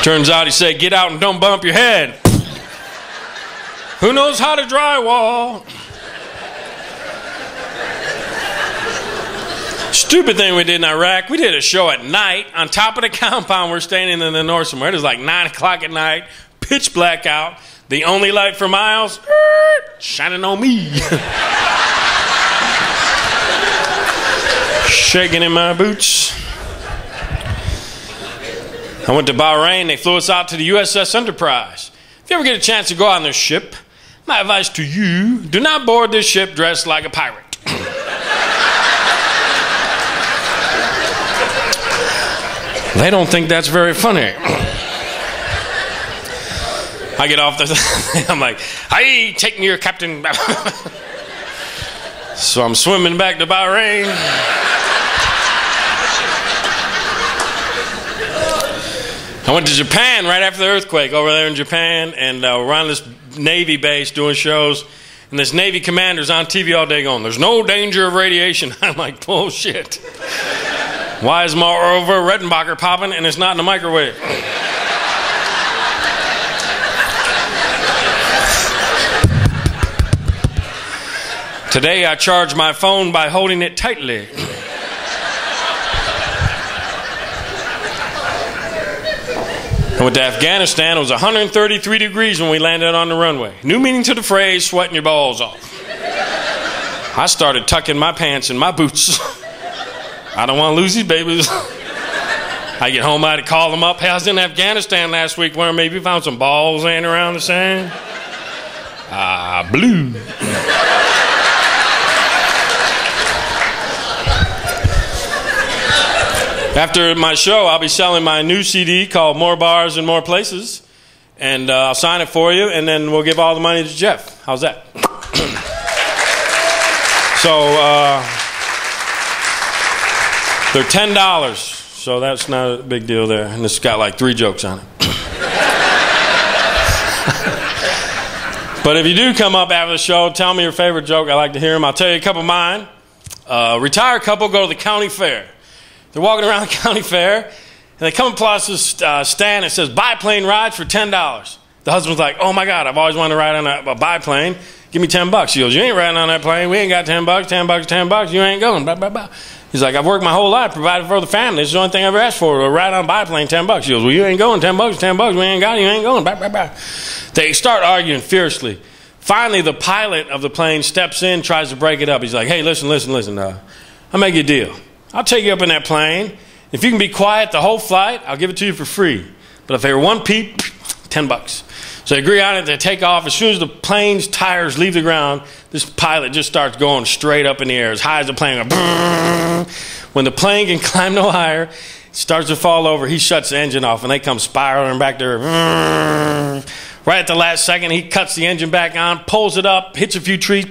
Turns out he said, get out and don't bump your head. Who knows how to drywall? Stupid thing we did in Iraq, we did a show at night on top of the compound. We're standing in the north somewhere. It was like 9 o'clock at night, pitch black out. The only light for miles, shining on me. Shaking in my boots. I went to Bahrain. They flew us out to the USS Enterprise. If you ever get a chance to go on this ship, my advice to you, do not board this ship dressed like a pirate. They don't think that's very funny. I get off the thing, I'm like, hey, take me your captain. So I'm swimming back to Bahrain. I went to Japan right after the earthquake over there in Japan, and we're on this Navy base doing shows, and this Navy commander's on TV all day going, "There's no danger of radiation." I'm like, bullshit. Why is moreover Redenbacher popping and it's not in the microwave? Today I charge my phone by holding it tightly. I went to Afghanistan. It was 133 degrees when we landed on the runway. New meaning to the phrase, sweating your balls off. I started tucking my pants in my boots. I don't want to lose these babies. I get home, I had to call them up. Hey, I was in Afghanistan last week where maybe found some balls laying around the sand. Blue. After my show, I'll be selling my new CD called More Bars and More Places. And I'll sign it for you, and then we'll give all the money to Jeff. How's that? So, they're $10, so that's not a big deal there. And it's got like 3 jokes on it. But if you do come up after the show, tell me your favorite joke. I like to hear them. I'll tell you a couple of mine. Retired couple go to the county fair. They're walking around the county fair, and they come across this stand that says, biplane rides for $10. The husband's like, oh my God, I've always wanted to ride on a biplane. Give me $10. She goes, you ain't riding on that plane. We ain't got $10, $10. You ain't going. Blah, blah, blah. He's like, I've worked my whole life, provided for the family. This is the only thing I ever asked for, a ride on a biplane, $10. She goes, well, you ain't going. $10, $10. We ain't got it. You ain't going. Blah, blah, blah. They start arguing fiercely. Finally, the pilot of the plane steps in, tries to break it up. He's like, hey, listen. I'll make you a deal. I'll take you up in that plane. If you can be quiet the whole flight, I'll give it to you for free. But if I hear one peep, $10. So they agree on it. They take off. As soon as the plane's tires leave the ground, this pilot just starts going straight up in the air as high as the plane goes. When the plane can climb no higher, it starts to fall over. He shuts the engine off, and they come spiraling back there. Right at the last second, he cuts the engine back on, pulls it up, hits a few trees,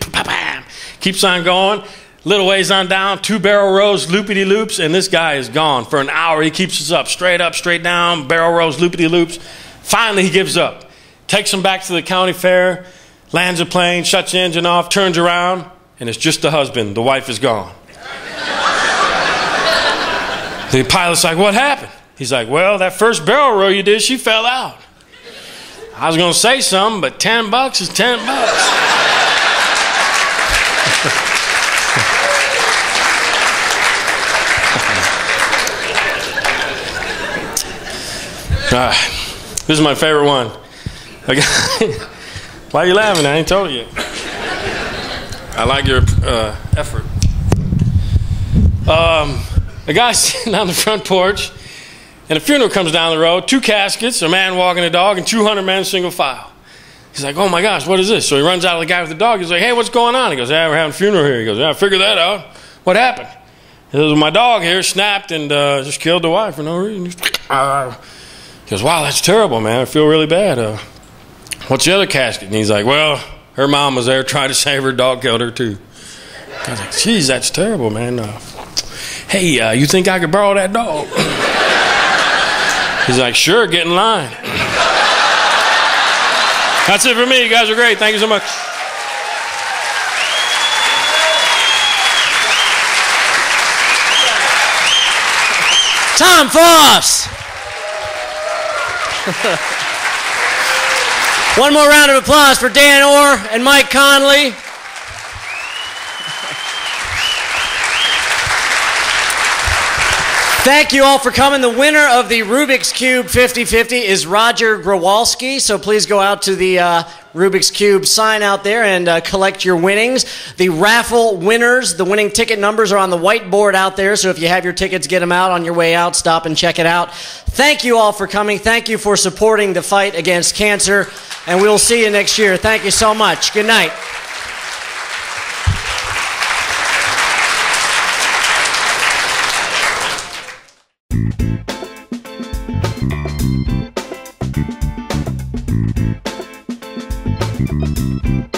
keeps on going. Little ways on down, 2 barrel rows, loopity-loops, and this guy is gone. For an hour, he keeps us up, straight down, barrel rows, loopity-loops. Finally, he gives up. Takes him back to the county fair, lands a plane, shuts the engine off, turns around, and it's just the husband. The wife is gone. The pilot's like, what happened? He's like, well, that first barrel row you did, she fell out. I was going to say something, but $10 is $10. This is my favorite one. Why are you laughing? I ain't told you yet. I like your effort. A guy sitting on the front porch, and a funeral comes down the road, 2 caskets, a man walking a dog, and 200 men single file. He's like, oh my gosh, what is this? So he runs out to the guy with the dog. He's like, hey, what's going on? He goes, yeah, we're having a funeral here. He goes, yeah, I figured that out. What happened? He goes, my dog here snapped and just killed the wife for no reason. He goes, wow, that's terrible, man. I feel really bad. What's the other casket? And he's like, well, her mom was there trying to save her dog, killed her too. I was like, geez, that's terrible, man. Hey, you think I could borrow that dog? He's like, sure, get in line. That's it for me. You guys are great. Thank you so much. Tom Foss. One more round of applause for Dan Orr and Mike Conley. Thank you all for coming. The winner of the Rubik's Cube 50/50 is Roger Growalski, so please go out to the Rubik's Cube sign out there and collect your winnings. The raffle winners, the winning ticket numbers are on the whiteboard out there, so if you have your tickets, get them out on your way out. Stop and check it out. Thank you all for coming. Thank you for supporting the fight against cancer, and we'll see you next year. Thank you so much. Good night. Thank you.